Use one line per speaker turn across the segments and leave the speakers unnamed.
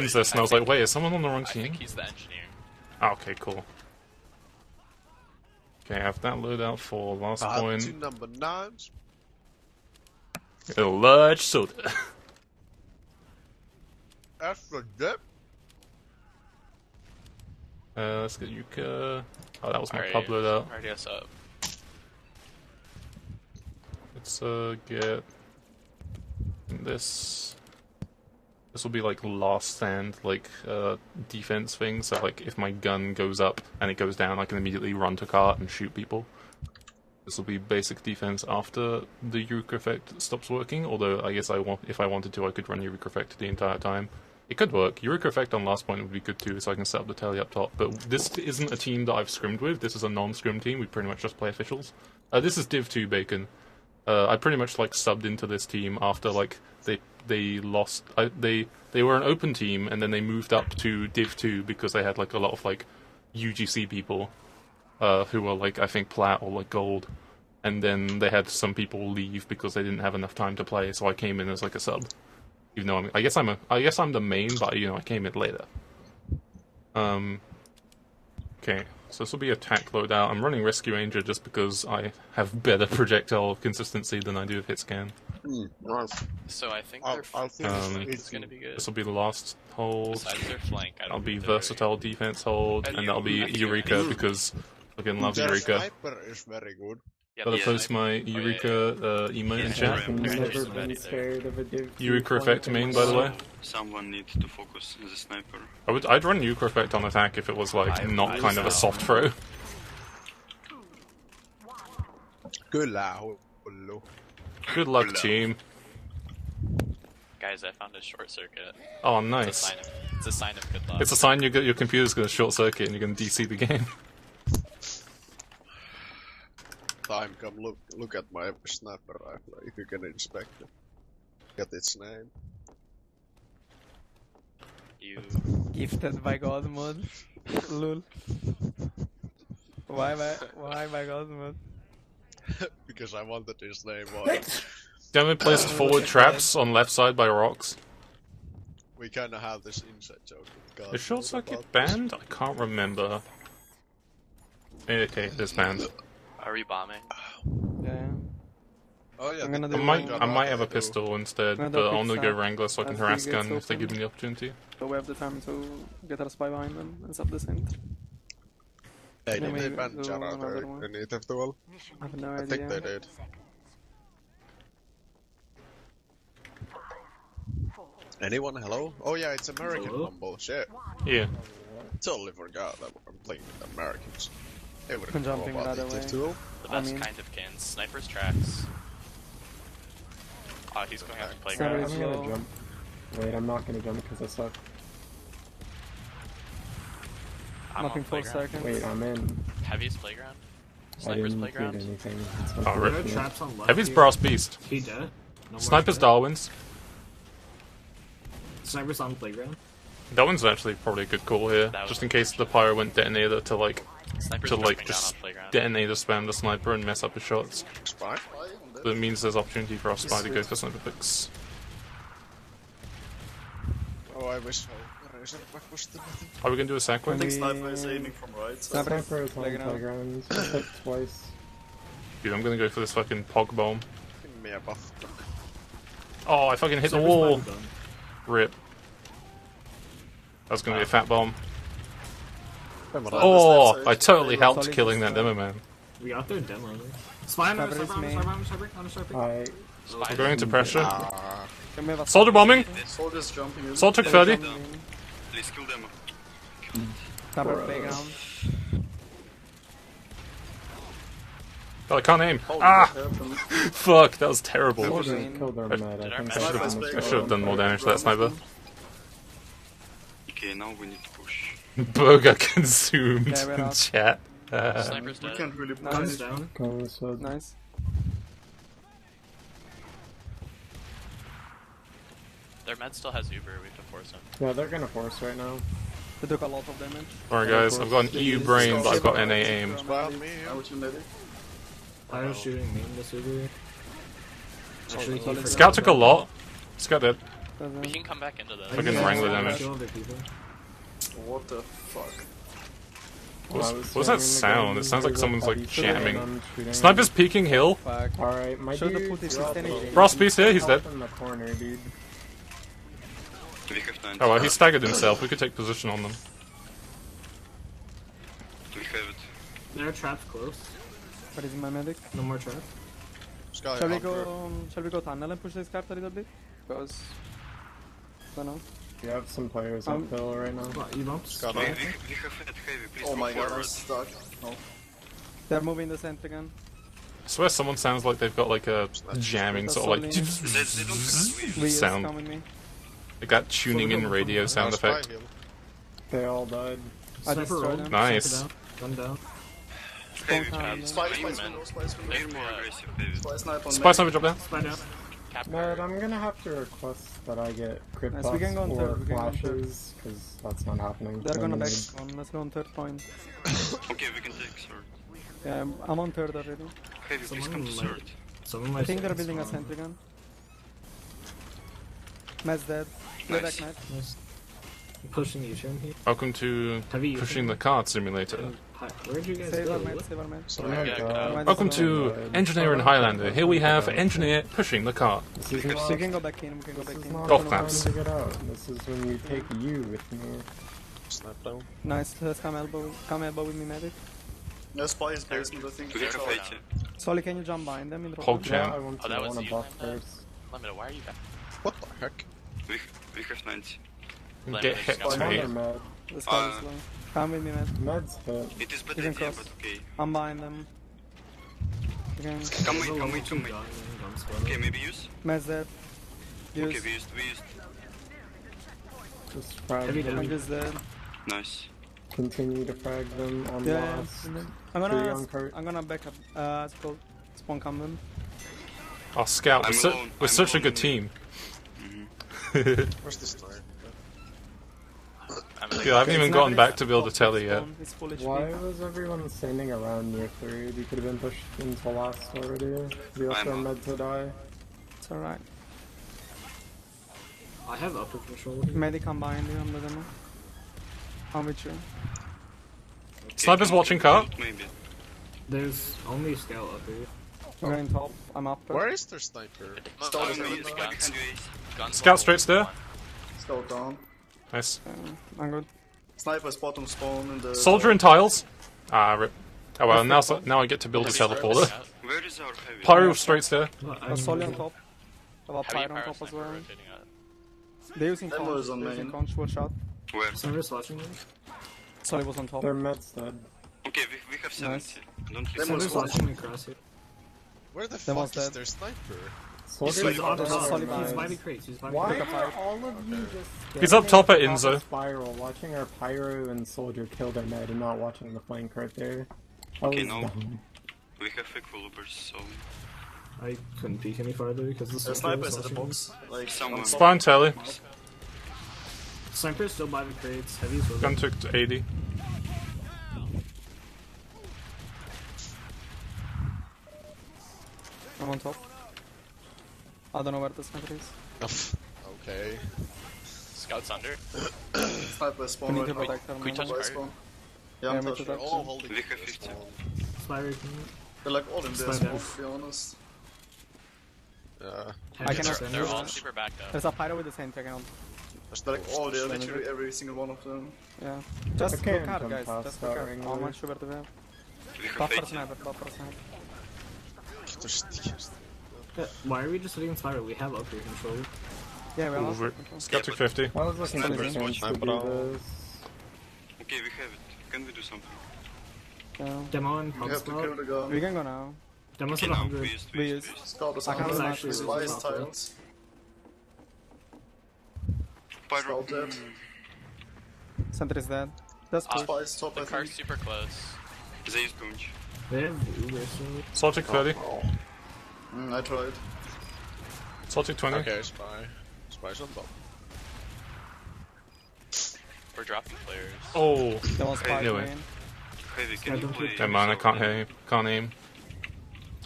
defends this, and I was like, wait, is someone on the wrong team?
I think he's the engineer.
Oh, okay, cool. Okay, I have that loadout for last point.
Two number 9s.
A large soda.
After that.
Let's get Yuka. Oh, that was my
Alright,
pub loadout.
already us up.
Let's get this. This will be like last stand, like defense thing. So like if my gun goes up and it goes down, I can immediately run to cart and shoot people. This will be basic defense after the Eureka effect stops working. Although I guess if I wanted to, I could run Eureka effect the entire time. It could work. Eureka effect on last point would be good too, so I can set up the tally up top. But this isn't a team that I've scrimmed with. This is a non-scrim team. We pretty much just play officials. This is Div2 Bacon. I pretty much like subbed into this team after like they lost. They were an open team and then they moved up to Div2 because they had like a lot of like UGC people who were like I think plat or like gold, and then they had some people leave because they didn't have enough time to play. So I came in as like a sub. Even though I guess I'm the main, but you know I came in later. Okay, so this will be attack loadout. I'm running Rescue Ranger just because I have better projectile consistency than I do with hit scan.
Nice.
So I think it's gonna be good.
This will be the last hold.
Besides their flank, I don't
I'll be
think they're
versatile defense hold, and that'll be Eureka because I fucking love
Their
Eureka.
sniper is very good.
Yeah,
Gotta
the
post
sniper-
my Eureka emote in chat.
I've never been scared of a Div2
Eureka effect main, by the way.
Someone needs to focus the sniper.
I'd run Eureka effect on attack if it was like not kind of a soft throw.
Kyllä, hullu.
Good luck, team.
Guys, I found a short circuit.
Oh,
It's a
nice.
sign it's a sign of good luck.
It's a sign your computer's gonna short circuit and you're gonna DC the game.
Time, come look at my sniper rifle if you can inspect it. Get its name.
You
Gifted by God mod. Lul. Why by God mod?
Because I wanted his name. Why?
Damn it, placed forward traps on left side by rocks.
We kinda have this inside joke. with God
Is short
mode
circuit
about
banned? I can't remember. Okay, it is banned.
are we bombing?
Yeah.
Oh yeah,
I'm gonna
the-
do
I might have a pistol instead,
No,
but
don't
I'm
pick
gonna go
sap.
Wrangler so I can
As
harass
he gets
gun if they
open.
give me the opportunity.
So we have the time to get our spy behind them and sub the synth.
Hey,
Yeah,
did they
maybe
ban
do
Jara
another one.
in ETF2L?
I have no
I
idea.
think they did. Anyone? Hello? Oh yeah, it's American Humble. Shit.
Yeah.
Totally forgot that I'm playing with Americans. They wouldn't
I'm
know
jumping
about
the other way.
ETF2L.
The
I
best
mean-
kind of cans. Sniper's tracks. Oh, he's going out to
Sorry.
playground.
Somebody's
I'm gonna
low.
jump. Wait, I'm not gonna jump because I suck.
I'm
Nothing
on
for
playground.
seconds.
Wait, I'm in.
Heavy's playground.
I
Sniper's
didn't
playground.
include anything. It's
Oh,
There are
rip.
traps on left.
Heavy's
here.
Brass Beast.
He dead? No more
Sniper's
dead.
Darwin's.
Sniper's on playground.
Darwin's actually probably a good call here,
That was
just in case the pyro went detonator to like
Sniper's
to
jumping
like
down
just
on playground.
detonator spam the sniper and mess up his shots.
Spy?
That means there's opportunity for our spy to go for sniper picks.
Oh, I wish Razorback was still with it.
Are we gonna do a sack
I
win?
think
Sniper is aiming from right. So
Sniper.
Sniper is on
Playground.
playground. Just hit twice.
Dude, I'm gonna go for this fucking pog bomb.
Give me a buff.
Oh, I fucking hit the
Sniper's
wall.
might be done.
Rip. That was gonna be a fat bomb.
Come on.
Oh, I totally helped killing that demo man.
We got their demo. Spy on
Sniper is main.
sniper.
I
We're going into pressure.
Can we have a
Soldier bombing.
soldiers jumping in.
Sol took 30.
Please kill them.
Sniper playground.
Oh, I can't aim.
Holy
Ah!
shit.
Fuck, that was terrible.
Soldier.
killed their med. I think
I
I
should have done more damage to that sniper.
Okay, now we need to push.
Burger consumed
Yeah, we're
in
out.
chat.
Sniper's
We
dead.
can't really push.
Nice.
Guns down.
Guns with
Nice.
Their med still has Uber. We have to force him.
Yeah, they're gonna force right now.
They took a lot of damage.
Alright guys, I've got an EU brain, but I've got NA aim.
Spy on me.
I was in ready.
I was shooting main this Uber. Actually, he
Scout took a lot. Scout dead.
We can come back into this.
Fucking wrangler damage.
Kill other people.
What the fuck?
What's that sound? It sounds like someone's like jamming. Sniper's peeking hill.
Fuck.
Alright, my
Show the
dude.
footage, he's standing.
Frost piece here, he's dead.
In the corner, dude.
We have 9.
Oh well, he staggered himself. We could take position on them.
We have it.
There are traps close.
What is my medic?
No more trap.
Sky
Shall we
under.
go tunnel and push this card a little bit? Because don't know.
You have some players uphill right now.
What, you bumped?
Sky
We
under.
have it heavy, please
Oh
go
my god, I'm
forward.
stuck. Oh.
They're moving the center again.
I swear someone sounds like they've got like a jamming sort of like
They don't have to
Reus,
sound.
come with me.
Like that tuning in radio sound
Sky
effect.
hill.
They all died.
I
Sniper
destroyed
roll.
them.
Nice.
Sniper down. Gun down.
Heavy,
Spawn
heavy.
Spy,
Aim,
spy,
man.
window, spy, window.
They're more aggressive, heavy.
Spy snipe on
Spy
me.
sniper drop down.
Spy down.
Cap
But I'm gonna have to request that I get crit
Nice,
buffs
we can go on
or
third, we can go on third.
flashes, because that's not happening.
They're gonna
I
back
need-
spawn. Let's go on third point.
Okay, we can take sword.
Yeah, I'm on third already.
Heavy, please come to
Someone
sword.
Someone
I
might
think they're
stand
building a
spawn.
sentry gun. Matt's dead. Play
Nice.
back, Matt.
Nice. I'm pushing you, Shin. Here.
Welcome to
Heavy.
pushing the card simulator.
Hi, where'd you guys
Save
go?
our Matt, save our Matt.
Oh my
Yeah,
god.
Welcome to Engineer and Highlander. Here we have Engineer pushing the cart.
This is
We
not,
can go back in, we can go
this
back
is
in.
not
Golf
the time
claps.
to get out. This is when you take you with me.
Snap down.
Nice, let's come elbow with me, medic.
Yeah, spy is basement, I think.
We have 80.
Solly, can you jump behind them in the
Hold
Yeah,
jam.
I want
Oh,
to,
that
I
was
want
you,
to buff
man.
first.
Lemon, why are you back?
What the heck?
We have 90.
Get hit
Lemon,
to
Another
me.
med.
Let's go slow. Come with me, Matt.
Med's hit.
It is bad
You can
idea,
cross.
but okay.
I'm behind them. Okay.
Come
There's a
wait,
level
come wait,
2
come wait.
gun and gun squad.
Okay, maybe use?
Matt's dead.
Okay,
Use.
we used.
Just frag
Heavy
them.
damage.
I'm just dead.
Nice.
Continue to frag them on
Yeah,
last.
I'm
Tree on cart.
gonna back up. It's called spawn common.
Our scout.
I'm
We're,
alone.
we're
I'm
such a
alone
good
in
team.
Where's the sniper?
Yeah, I haven't even gotten back to build a telly yet.
It's full HP.
Why was everyone standing around near third? You could have been pushed into last already. You also
I'm
are
up.
med to die.
It's alright.
I have upper control here.
Medic, I'm behind you, I'm the demo. I'm with you.
Okay,
Sniper's
come
watching
on,
car.
Maybe.
There's only scout up here.
We're in top. I'm up.
Where is their sniper?
Stall
Guns,
is in
guns,
the
Behind
guns.
you,
Guns
Scout
level
straight there.
1.
Skull down.
Nice.
I'm good.
Sniper's bottom spawn in the...
Soldier and tiles. Ah, rip. Oh well, now I get to build a teleporter.
Scout.
Where is our heavy?
Pyro straight there.
Well,
Solly on top. I have a
Heavy
pyro on
power
top as
sniper
well.
rotating out.
They're using
Demo
conch.
is on
They're using
main.
conch, one shot.
Where?
Sniper's watching me.
Solly was on top.
Their med's dead.
Okay, we have 70.
Nice.
Don't leave.
Demo is
Sniper's watching me across here.
Where the
That was
fuck is
dead.
their sniper?
Soldiers
He's on
are
top.
Solly
He's
behind.
by the crates. He's by the
Why
crates.
are all of you just
He's up
standing
top at
the
Inzo.
Spiral, watching our pyro and soldier kill their med and not watching the flank right there? That
Okay,
was
no.
dumb.
We have equilibriers, so...
I couldn't peek any farther because the
The
soldier
sniper
was
is in the
watching me.
box. Like,
Someone.
on top.
Spawn telly.
Sniper's still by the crates. Heavy's with
Gun
him.
took to 80.
I'm on top. I don't know where the sniper is.
Okay.
Scout's under.
Sniper
We
spawn
need
right
to
now.
protect them.
Can we touch
By
cart?
spawn.
Yeah,
Yeah, I'm
we
touching.
should
They're all holding
We have
their
50.
spawn.
Spire.
They're like all in there,
Spy down.
to be honest.
Yeah.
I cannot
stand
They're
there.
all super backed up.
There's a pyro with the sentry gun.
They're like all there,
Damage.
literally every single one of them.
Yeah. Just
I can't
look hard,
jump
guys.
past
Just
that
look hard.
ring
How
there.
much sugar do we have?
We have
Buffer
80.
sniper, buffer sniper.
They're stickers.
Why are we just hitting Spire? We have upper control.
Yeah, we're
Over.
not.
Scout took 50.
I was looking for
Sniper's
the chance to
sniper
do
down.
this.
Okay, we have it. Can we do something?
Yeah.
Demo and
You
pump
have to kill
squad.
the guy.
We can go now.
Demo's
Okay,
at
now
100.
we used,
We
we used,
used.
we used.
Scout is
I can't
under.
actually
Spy
really
is
top there.
tiles.
Pyro.
Scout dead.
Sentry's dead. Just push.
Spy is top,
The
I
car's
think.
super close.
They used punch.
They have Uber, so...
Celtic 30.
I tried.
Celtic 20.
Okay, spy. Spy's on top.
We're dropping players.
Oh,
There was
I knew it.
main.
Heavy, can you
don't
play?
click
Never mind, I can't hear. Can't aim.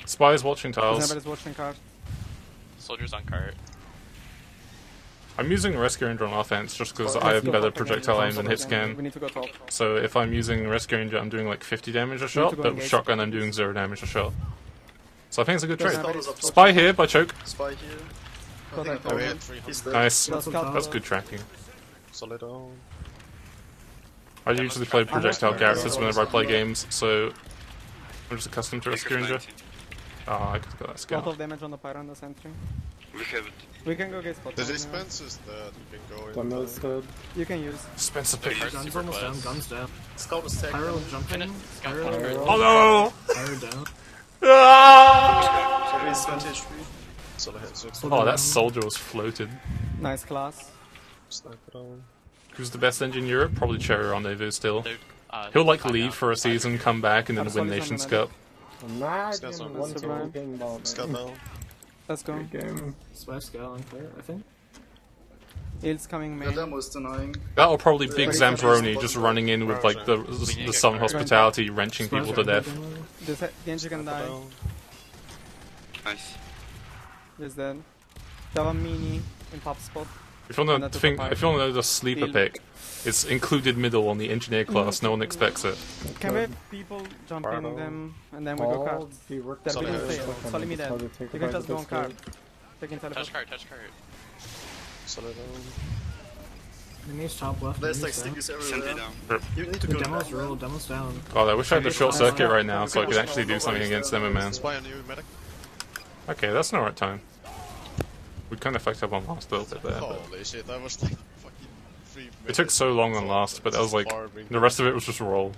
Spy is watching tiles.
Sniper is watching card.
Soldiers on cart.
I'm using Rescue Ranger on offense just because I have better projectile aim than hit scan.
We need to go top.
So if I'm using Rescue Ranger, I'm doing like 50 damage a shot,
go
but with
engage.
shotgun I'm doing 0 damage a shot. So I think it's a good
Doesn't
trade.
have any-
Spy here by choke.
Spy here. I
Got
think
that
I
We
know
had
him.
300.
He's dead.
Nice.
Let's scout
That's
the-
good tracking.
Solid on.
I usually play projectile characters whenever I play games, so I'm just accustomed to Rescue Ranger. Oh, I could get that
Lot
scout.
of damage on the pyro and the sentry.
We have it.
We can go get spot.
The
on, yeah.
dispenses that you can go in.
Dumbnose dead.
You can use.
Spencer pick.
First
Guns
super
almost down,
close.
guns down.
Scout is tagged.
Pyro
him.
jumping.
Scout
Pyro,
conquered.
Oh no!
pyro down.
Ah!
So he's 20 HP.
Solid hit. So
Oh, that soldier was floated.
Nice class.
sniper down.
Who's the best engine in Europe? Probably Cherry Rendezvous still.
Dude,
He'll like
find
leave
out.
for a season, come back, and then win
Absolutely
Nations
something
Cup.
Imagine
some-
one
Sublime.
king ball.
Scout down.
Let's go.
Great game.
Spy scout on clear, I think.
Heal's coming
The
main.
demo is denying.
That'll probably big
Ready?
Zamperoni just running in with like the Southern Hospitality, wrenching
Spy
people to
scout
death.
demo.
The Genji can die.
Down.
Nice.
He's dead. They have a mini in top spot.
If you want to think, if you want to know the sleeper
Heal.
pick, it's included middle on the engineer class. No one expects it.
Can we have people jump in
Pardon?
them and then we go
All
cards?
the work
That
Solid
didn't
hit.
fail. Solid me dead.
Hard to take
You can
apart
just go
this
on card.
game.
Taking teleport.
Touch card, touch card.
Solid down.
Enemies top left.
There's like
enemies down.
stickies
Send it
everywhere.
down.
You need to
The
go
demo's
back.
roll, demo's down.
God, I wish I had the short circuit right now so I could actually do something against them, man.
Spy on you, medic.
Okay, that's not right time. We kind of fucked up on last a little bit there. But
Holy shit, I was like fucking 3 minutes.
it took so long on last, but that was like the rest of it was just roll.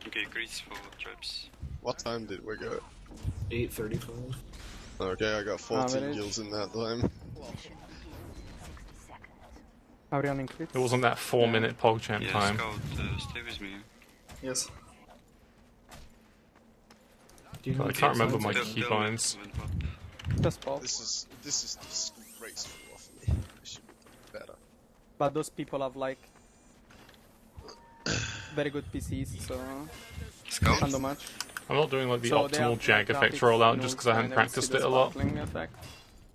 Okay, grease for traps.
What time did we go?
8:35.
Okay, I got 14
Average.
kills in that time.
Are we running crits?
It wasn't that 4-minute PogChamp
Yeah,
time.
Scout, stay with me.
Yes.
Do you
I
need
can't
to
remember
sign
my
something?
keybinds.
Just pop.
This is disgraceful of me. I should be better.
But those people have like very good PCs, so
Scout?
can't do much.
I'm not doing like the
So they
optimal
have
Jag
graphics
effect rollout just
nodes,
because I haven't
and then we see
practiced
the
it a lot.
sparkling effect.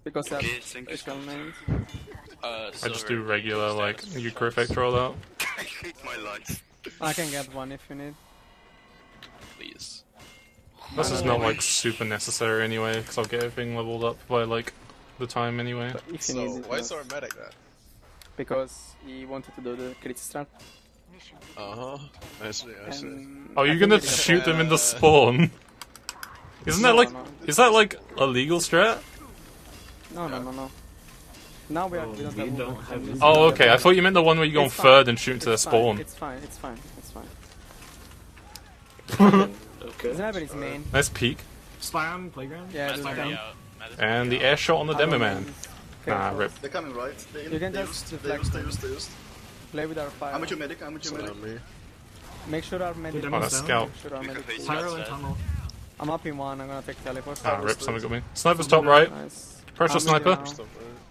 Because they
Okay,
have
thank you,
special
Scout.
names.
I just
Silver.
do regular like
Status for
Euchre
shots.
effect rollout.
I hate my life.
I can get one if you need.
Please.
This is not like super necessary anyway because I'll get everything leveled up by like the time anyway.
But if you
So,
need it,
why is
just-
our medic there?
because he wanted to do the crit strat.
Uh-huh. I see.
And
Oh,
I
you're
think
gonna
it is-
shoot them in the spawn? Isn't that
No,
like
no.
is that like a legal strat?
No. Now we
Oh,
we don't
we
have
don't
movement.
have this.
Oh, okay. I thought you meant the one where you go on
It's fine.
third and shoot into their
It's fine,
spawn.
It's fine. It's fine. It's fine.
Okay.
Sniper is main.
Nice peek.
Spy on playground?
Yeah,
Matt's
do
already
that.
out. Matt is
And
already
the
out.
air shot on the demo
Other
man.
mains,
Nah,
careful.
rip.
They're coming right.
You can just deflect them.
They used.
Play with our fire.
I'm with your medic, I'm with your medic.
On me.
Make sure our medic.
Oh,
Oh, that's
down.
scout.
Make sure our
We
medic.
can face
Pyro
Scout's
and
dead.
tunnel.
I'm up in one. I'm gonna take teleport.
Ah, rip. Someone got me. Sniper's top right.
Nice.
Pressure
I'm
sniper.
with you
Stop,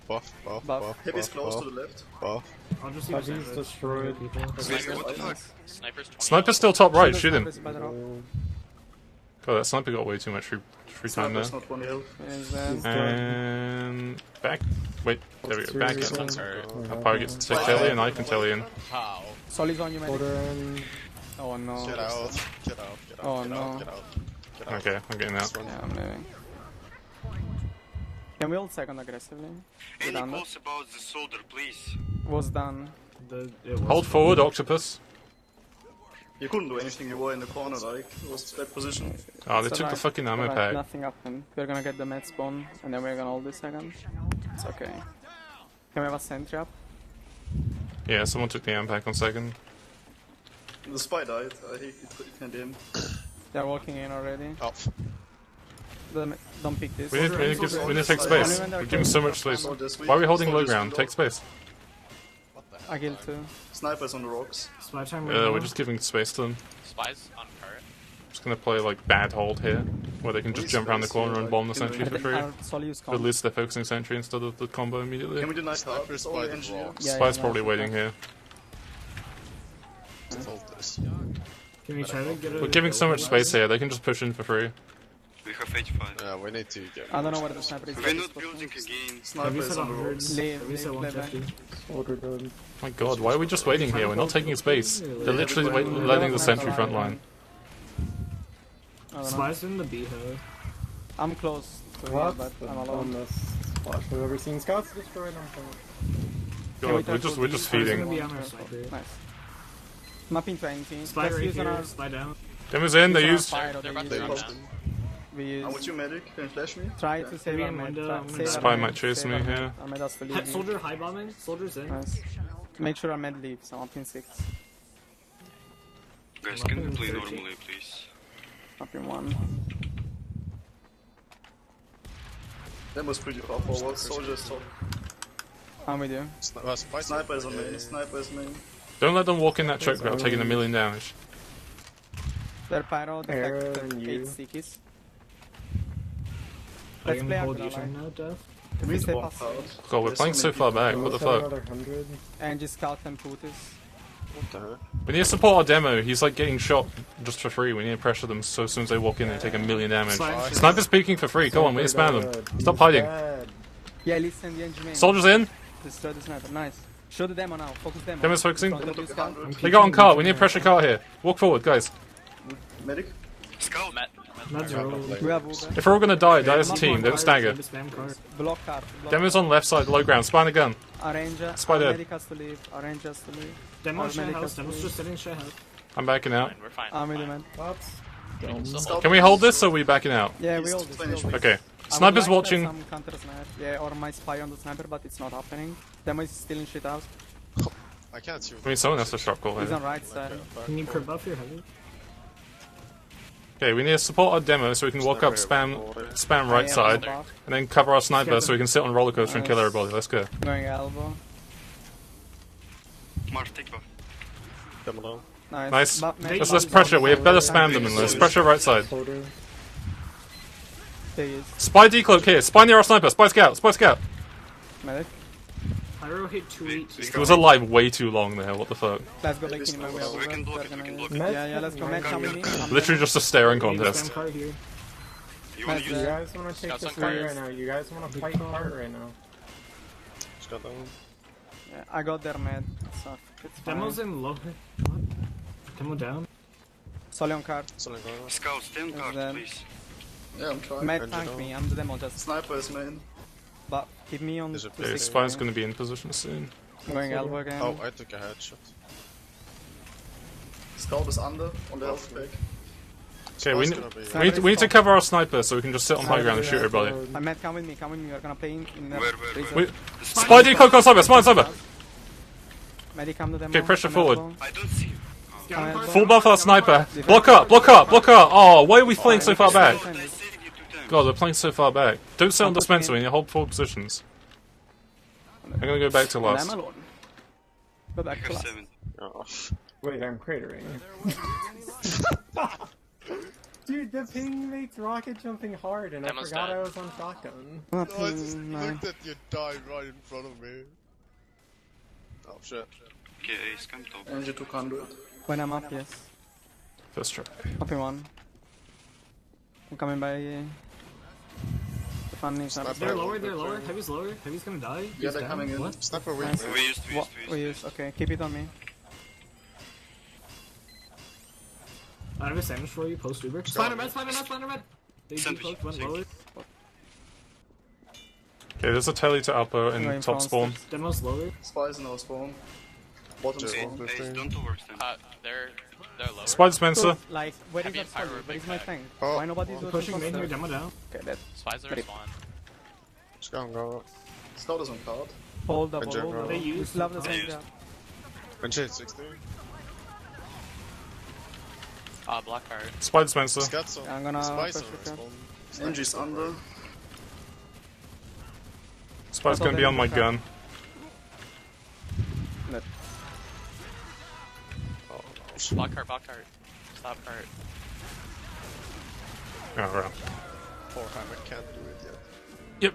buff, buff,
Buff.
buff,
Heavy's
buff,
close
buff,
to the left.
buff.
I'll just
Heavy's
use sandwich.
destroyed.
People.
What the fuck?
Sniper's 20.
Sniper's still top right.
Shoot
Shoot
the
him.
sniper spider up.
God, that sniper got way too much free time there.
Sniper's not one health.
Is there?
And back. Wait, there we go. Back.
That's hurt.
Power gets to Tellian. I can Tellian.
How?
Solly's on you, medic.
Quarter in.
Oh no.
Get out, get out, get out,
Oh,
get
no.
out, get out, get out.
Okay, I'm getting out.
This one.
Yeah, I'm leaving. Can we hold second aggressively? We
Any
done that?
calls about the soldier, please?
Was done.
It was
Hold forward, Octopus.
You couldn't do anything, you were in the corner, like, it was bad position.
Oh, they
It's
took the
alright.
fucking ammo
Alright,
pack.
nothing happened. We're gonna get the med spawn and then we're gonna hold this second. It's okay. Can we have a sentry up?
Yeah, someone took the ammo pack on second.
The spy died, I hate it can't aim.
They're walking in already.
Oh,
Don't pick this.
We need to take space. We're giving so much space.
Soldiers,
Why are we holding low
soldiers
ground?
will
Take space.
I killed two.
Snipers on the rocks.
Spy time.
We're just giving space to them.
Spies on cart.
Just gonna play like bad hold here, where they can just jump around the corner and bomb the sentry for free.
Solly use
At
comp.
least they're focusing sentry instead of the combo immediately.
Can we deny top?
Sniper's
It's only
by the
Engie.
rocks.
Yeah,
Spy's
yeah,
probably
yeah.
waiting here.
let's hold this.
Can we try to get a...
We're giving so much space here, they can just push in for free.
We have 85.
Yeah, we need to get.
I don't know where the sniper is.
We're not building again.
Sniper
Heavy
is
said
on the
100.
roads.
Heavy said
Leave, leave,
150.
Soldier dead.
My god, why are we just waiting here? We're not taking his base. They're literally letting the sentry front line.
I don't know.
Spies in the beehive.
I'm close to here,
What's
but
the
I'm alone.
dumbest splash I've ever seen? Scouts destroyed on point.
God, we're just
Spies gonna
feeding.
be on our side here.
Nice. Mapping 20.
Spy
Let's
right
use on our
here, spy down.
Demo's in, they
use
used.
on our fire,
They're
they
about
use
to
They
run
on-
lost
down.
him.
We
I'm with
use.
you, medic. Can you flash me?
Try to save
Maybe
our
I'm
med.
under-
Try-
I'm
save
under-
our
Spy
med,
might chase
save
me
our med.
here.
Our med has to leave.
Soldier high bombing. Soldiers in.
Nice. Make sure our med leaves. I'm up in 6.
Guys, can we play normally, please?
Up in 1.
That was pretty far forward. Soldier is top.
I'm with you.
Sniper is on main. Sniper is main.
Don't let them walk in that choke without taking a million damage.
Their pyro
Aaron,
deflected
you.
8 stickies.
I
Let's
can
play
hold
after
you
that.
now, Death.
Can we stay fast?
God, we're playing so far back. What the fuck?
Another 100.
And just scout and put this.
What the heck?
We need to support our demo. He's like getting shot just for free. We need to pressure them so as soon as they walk in, they take a million damage.
Spy.
Sniper's peeking for free. Come on, we need to spam them. Stop hiding.
Yeah, listen, the Engie main.
Soldiers in.
Destroy the sniper. Nice. Show the demo now. Focus demo.
Demo's focusing.
Front of you, scout.
They got on cart. We need to pressure cart here. Walk forward, guys.
Medic.
Scout!
Not zero.
We have Uber.
If we're all gonna die as a team. Don't stagger.
Spam card.
Block card. Block
Demo's on left side, low ground. Spine a gun.
Arranger.
Spy
Our
dead.
medic has to leave. Arranger has to leave.
Demo
Our
share
medic
house.
has to
Demo's
leave.
just sitting share house.
I'm backing out.
Fine, we're fine.
I'm
we're
with you,
fine.
man.
We can still hold
Can we hold this or are we backing out?
Yeah, we
He's
all this.
finished.
Okay.
I would
Sniper's
like
watching.
Some counter sniper. Yeah, or my spy on the sniper, but it's not happening. Demo is still in shit house.
I can't see.
I mean, someone has to shotcall
He's
here.
on right side.
Can you curb buff your heavy?
Okay, we need to support our demo so we can walk up, spam right side, and then cover our sniper so we can sit on roller coaster and kill everybody. Let's go.
Going elbow.
March, take buff.
Come on.
Nice.
Nice.
But
Let's pressure. We have better spam them than this. Pressure right side.
Soldier.
There he is.
Spy decloak here. Spy near our sniper. Spy scout. Spy scout.
Medic.
Pyro hit 280.
He was alive way too long there. What the fuck?
Let's go back in. We have
We
Uber.
can block
They're
it, we can
gonna-
block it.
Yeah, let's go. Med, come with me. I'm
Literally just a staring
Spam
contest.
card here.
You wanna
That's
use
You
it?
guys want to take
Scouts
this
on
fight
cards.
right now? You guys want to fight hard right now?
Just got that one.
Yeah, I got their med. So it's fine.
Demo's in low. What? Demo down.
Solly on card.
Something going on.
Scout, stay on guard,
then-
please.
Yeah, I'm trying.
Med
Engie
tank
down.
me. I'm the demo just.
Sniper is main.
But keep me on
Is it
the
Okay,
big?
Spy's gonna be in position soon.
Going elbow again.
Oh, I took a headshot.
Scout is under on the health pack.
Okay, we
Spy's
need,
gonna be-
we need to cover our sniper so we can just sit on high ground and shoot everybody.
I met, come with me, come with me. We're gonna play in the
Where?
prison.
We, Spy decloak on sniper. Spy on sniper.
Medi, come to them.
Okay, pressure forward.
I don't see you.
Full buff our sniper. Block up. Block up. Block up. Oh, why are we playing so far back?
I saved you 2 times.
God, we're playing so far back. Don't sit on dispenser. We need to hold forward positions. I'm gonna go back to
I'm
last.
alone. Go back
We
to
have
last.
7.
Oh.
Wait, I'm cratering. Dude, the ping makes rocket jumping hard, and I
Demo's
forgot
dead.
I was on shotgun.
No, I just looked at you die right in front of me. Oh shit.
Okay, ace, come top.
Engie 200.
When I'm up, yes.
First try.
Up in 1. I'm coming by. The funny
Sniper.
They're lower, they're lower. Heavy's lower. Heavy's gonna die.
Yeah,
He's
they're
down.
coming in.
What?
Sniper win.
Nice.
We used,
What? We use. Okay, keep it on me.
I have a sandwich for you, post Uber. Spider red, spider red, spider red! They
Sandwich,
decloaked, went
sandwich.
lower.
Okay, there's a telly to Alpo
Going
and top
front
spawn.
steps.
Demo's lower.
Spies in our spawn. Bottom
Just
spawn.
one.
Ace, don't overextend.
They're lower.
Spy dispenser.
Like, where is
Heavy
our
and pyro
solid? Where is
big
my
back.
tank?
Oh.
Why nobody's looking
Pushing
for
main here,
stuff?
demo down.
Okay, that.
Spies are in spawn.
Just go.
Scout is on card.
Hold up,
Engie,
hold
bro.
up.
They
We
used
still have the
the
same
used.
job.
Engie 60.
Block card.
Spy dispenser.
Just got some.
I'm gonna
Spice
push
on
the
respawn.
Engie's under.
Spy's gonna be on my gun.
Let.
Oh,
Block card, block card. Stop card.
Oh, right.
poor Hammock can't do it yet.
Yep.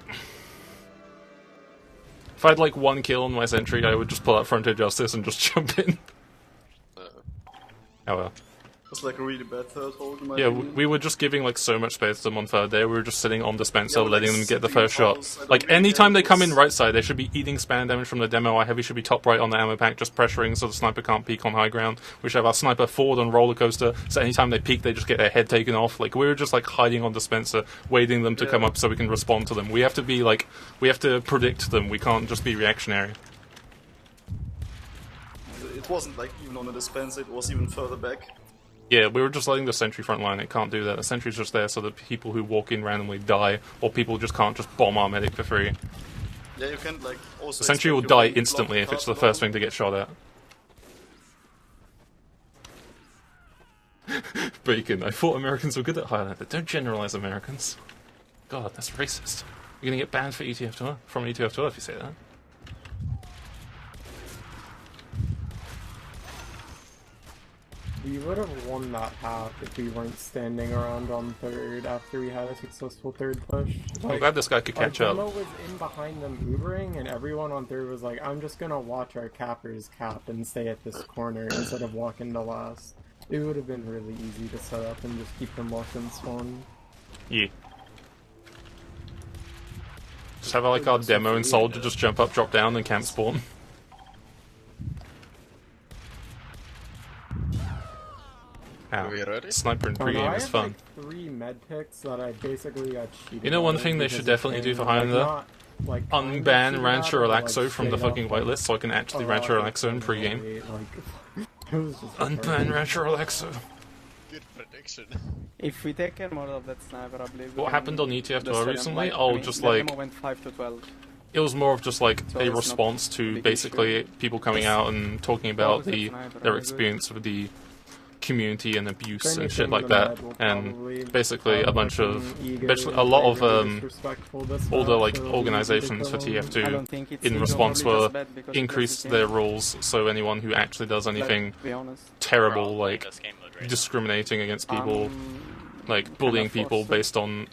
If I had like 1 kill on my sentry, I would just pull out Frontier Justice and just jump in.
Uh,
Oh well.
was like a really bad third hold in my
Yeah,
opinion.
we were just giving like so much space to them on third day. We were just sitting on dispenser,
Yeah, but,
letting
like,
them get the
sitting
first shot.
fouls, I don't
Like
really
anytime
get
they come in
this.
right side, they should be eating span damage from the demo. Our heavy should be top right on the ammo pack, just pressuring so the sniper can't peek on high ground. We should have our sniper forward on roller coaster, so anytime they peek, they just get their head taken off. Like we were just like hiding on dispenser, waiting them to come up so we can respond to them. We have to be like, we have to predict them. We can't just be reactionary.
It wasn't like even on the dispenser, it was even further back.
Yeah, we were just letting the sentry front line. It can't do that. The sentry's just there so that people who walk in randomly die, or people just can't just bomb our medic for free.
Yeah, you can't like also.
The sentry will
expect your
die
main
instantly
block
if it's
to
the first thing to get shot at. Bacon. I thought Americans were good at Highlander. Don't generalize Americans. God, that's racist. You're gonna get banned for ETF2L from ETF2L if you say that.
We would have won that half if we weren't standing around on third after we had a successful third push.
I'm glad this guy could catch
our
up.
demo was in behind them Ubering, and everyone on third was like, I'm just gonna watch our cappers cap and stay at this corner instead of walking to last. It would have been really easy to set up and just keep them locked in spawn.
Yeah. Just have like our demo and soldier just jump up, drop down, and camp spawn. Ow.
Are we ready?
Sniper in
Oh, no,
pregame
I
is
have,
fun.
Like 3 med picks that I basically got cheated.
You know one
on
thing they
because
should
of
definitely do
playing,
for Highlander?
not, like, kind of
Unban
cheated
Rancher
at it, but,
Relaxo from the
straight
fucking
up,
whitelist so I can actually Rancher Relaxo in pregame.
It was just
Unban Rancher Relaxo.
Good prediction.
If we take care more of that sniper, I believe. we
What
can
happened on
the
ETF2L
second,
recently?
like,
Oh,
I mean,
just
the
like...
demo went 5 to 12.
It was more of just like
So
a
it's not
response
a
to
big
basically
issue.
people coming out and talking about
was it, sniper?
their
Was it?
experience with the community and abuse and
Anything
shit like
in the
that,
med will
and
probably
basically a
have
bunch of
fucking ego
basically a
and
lot of
very disrespectful this
all the
match,
like
so it'll be
organizations for
easy to kill them.
I
TF2
don't think it's
in
ego,
response
probably
were
just bad because
increased
it's
their
game.
rules so anyone who actually does anything
Let's be honest.
terrible,
We're all
like
in this game mode right now.
discriminating against people, like
Kind
bullying
of
people
forced
based on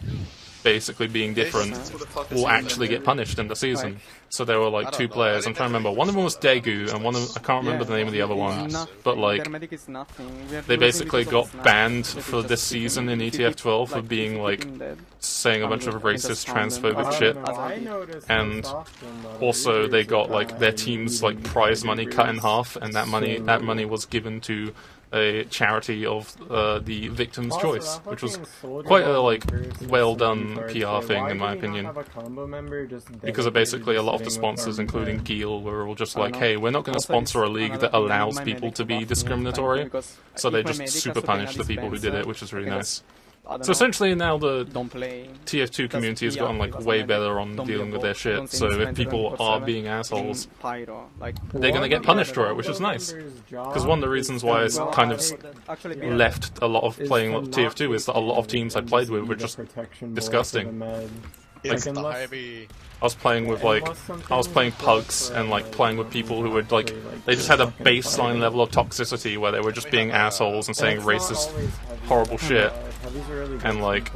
basically being different,
Who the fuck is
will
in
actually
there?
get punished in the season.
Like-
So there were
I
like
don't
2
know.
players.
I
I'm trying to
didn't
remember. One of them was
think
Daegu, and one of I can't remember the name of the other one.
Nothing.
But like
Their medic is nothing. We are
they
losing
basically
because of
got
sniper.
banned
That is
for
just
this
keeping-
season in
if you
ETF12
keep,
for
like,
being
if you
like
keep him dead,
saying a bunch of
I mean,
racist,
just found them.
transphobic shit.
I noticed
And
most often that
Also,
it
they
is
got like
bad
their
and
team's
even
like prize money cut in
beavers.
half, and that money was given to a charity of the victim's
Also,
choice,
that
which was
fucking soldier
quite a
ball
like
is
well
so
done
retarded.
PR thing
Why
in my
do we not
opinion.
have a combo member just
Because of
dedicated
basically
to
a lot of the
sitting with
sponsors,
them
including
and-
Geel, were all just
I don't
like,
know.
hey, we're not going to
Also,
sponsor a
it's
league
another
that
thing that
allows
my
people
medic
to be
buffed me all the time,
discriminatory.
because
So
if
they
my
just
medic
super
has to play
punished the
on
people who did
dispenser,
it, which is really
I can
nice.
just- I don't
So
know,
essentially now the
don't play.
TF2 community has
Just
gotten
be
like
up,
way
it doesn't
better
matter.
on
Don't be
dealing
a
with their
bot.
shit.
Don't
So if
instrument
people
24/7
are being assholes,
in Pyro, like
they're gonna get punished for it, which is nice. Because one of the reasons why I kind of
actually
left a lot of
is
playing
to not
TF2 is that a lot of
take
teams I
and
played with
see
were
the
just
protection more
disgusting.
for the med.
It's
Like,
the
unless-
heavy.
I was playing with like I was playing pugs and like playing with people who would like they just had a baseline level of toxicity where they were just being assholes and saying racist, horrible shit. And, like,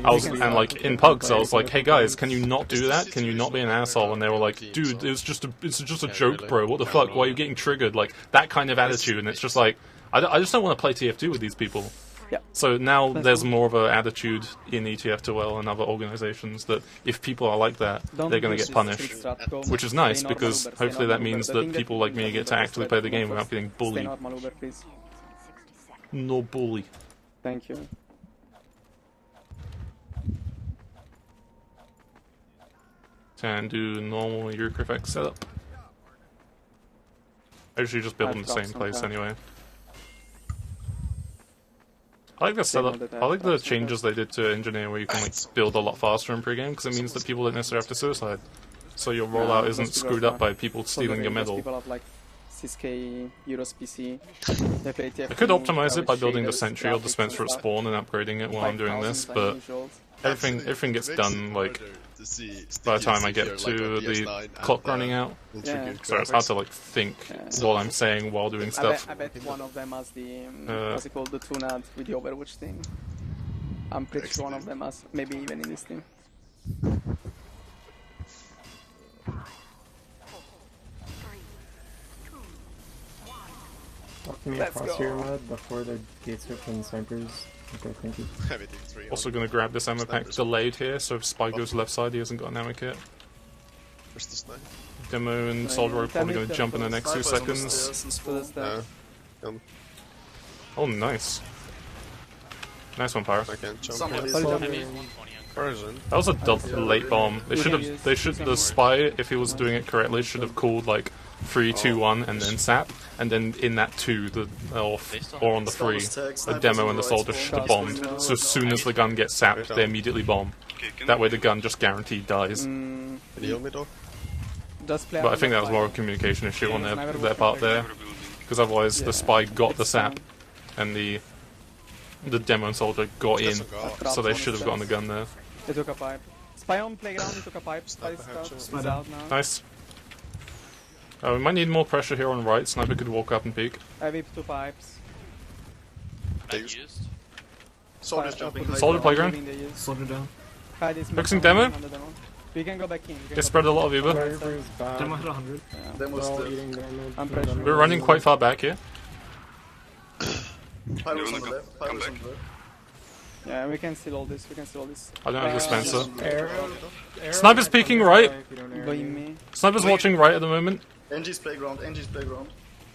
I was and like in pugs I was like, hey guys, can you not do that? Can you not be an asshole? And they were like, dude, it's just a joke, bro. What the fuck? Why are you getting triggered? Like that kind of attitude, and it's just like I just don't want to play TF2 with these people.
Yeah.
So now
That's
there's
cool.
more of an attitude in ETF2L and other organizations that if people are like that, they're going to get punished. Which is nice because hopefully that means that people like me get to actually play the game without getting
Stay
bullied.
normal, Uber, please.
No bully.
Thank you.
And do normal Eurocryphex setup. I usually just build in the same place anyway. I like the setup. I like the changes they did to Engineer where you can like build a lot faster in pregame because it means that people don't necessarily have to suicide. So your rollout isn't screwed up by people stealing your medal.
People have like 6k euros PC. They play TF2,
I could optimize it by
with
building the
shaders,
sentry or
graphics
dispenser
and
at
stuff.
spawn and upgrading it while I'm doing
5,000
this, but
unusual.
everything gets done like by the time I get to the clock running out. So it's hard to like think what I'm saying while doing stuff.
I bet one of them has the what's it called, the tunad with the Overwatch thing. I'm pretty sure one of them has, maybe even in this team.
Walk me
Let's
across
go.
here, Med, before the gates open snipers. Okay, thank you.
Everything 3.
Also gonna grab this ammo pack
Snipers.
delayed here, so if Spy goes left side, he hasn't got an ammo kit.
Where's the snipe?
Demo and Soldier are probably gonna jump in the next 2
Sniper's on the
seconds.
stairs and
To
spawn.
the stairs.
Oh, nice. Nice one, Pyro.
I can't jump
Somebody's
in.
Soldier.
Heavy is 120 on crit.
Where is it?
That was a late bomb. They should
can use-
have. They should.
we
The
can-
Spy, if he was doing it correctly, should have called like 3, 2, 1, and then sap, and then in that 2, or on the 3, the Demo and the Soldier should have bombed. So as soon as the gun gets sapped, they immediately bomb.
Okay, can
That way, the gun just guaranteed dies.
Mm,
Can you heal me though?
just play
But I
on
think
the
that was more of a
spy.
communication issue on
Yeah,
their
sniper
their
was
part there,
Never building.
because otherwise
Yeah,
the Spy got the
it's
sap,
fine.
and the Demo and Soldier got in.
Doesn't go out.
So they should have gotten the gun there.
They took a pipe. Spy on playground, he took a pipe. Spy
Sniper
scout.
headshot.
He's out now.
Nice. We might need more pressure here on right. Sniper could walk up and peek.
I whipped 2 pipes.
Med
Used.
used.
Soldiers jumping high
Soldier
ground.
playground.
Leaving the use.
Soldier down.
Hide is
Fixing
mid on
demo?
the demo. We can go back in. We can
They
go
spread a
back
lot of Uber.
Sniper's bad.
Demo hit 100.
in. Yeah.
Demo's
They're all
dead.
eating damage.
I'm
from
pressuring.
them.
We're running quite far back here.
Pyro's on the
come
left. Pyro's
back.
on the left.
Yeah, we can steal all this. We can steal all this.
I don't have dispenser.
Arrow,
Sniper's peeking right.
If you don't arrow
Blame
me.
me.
Sniper's watching right at the moment.
Engie's playground. Engie's playground.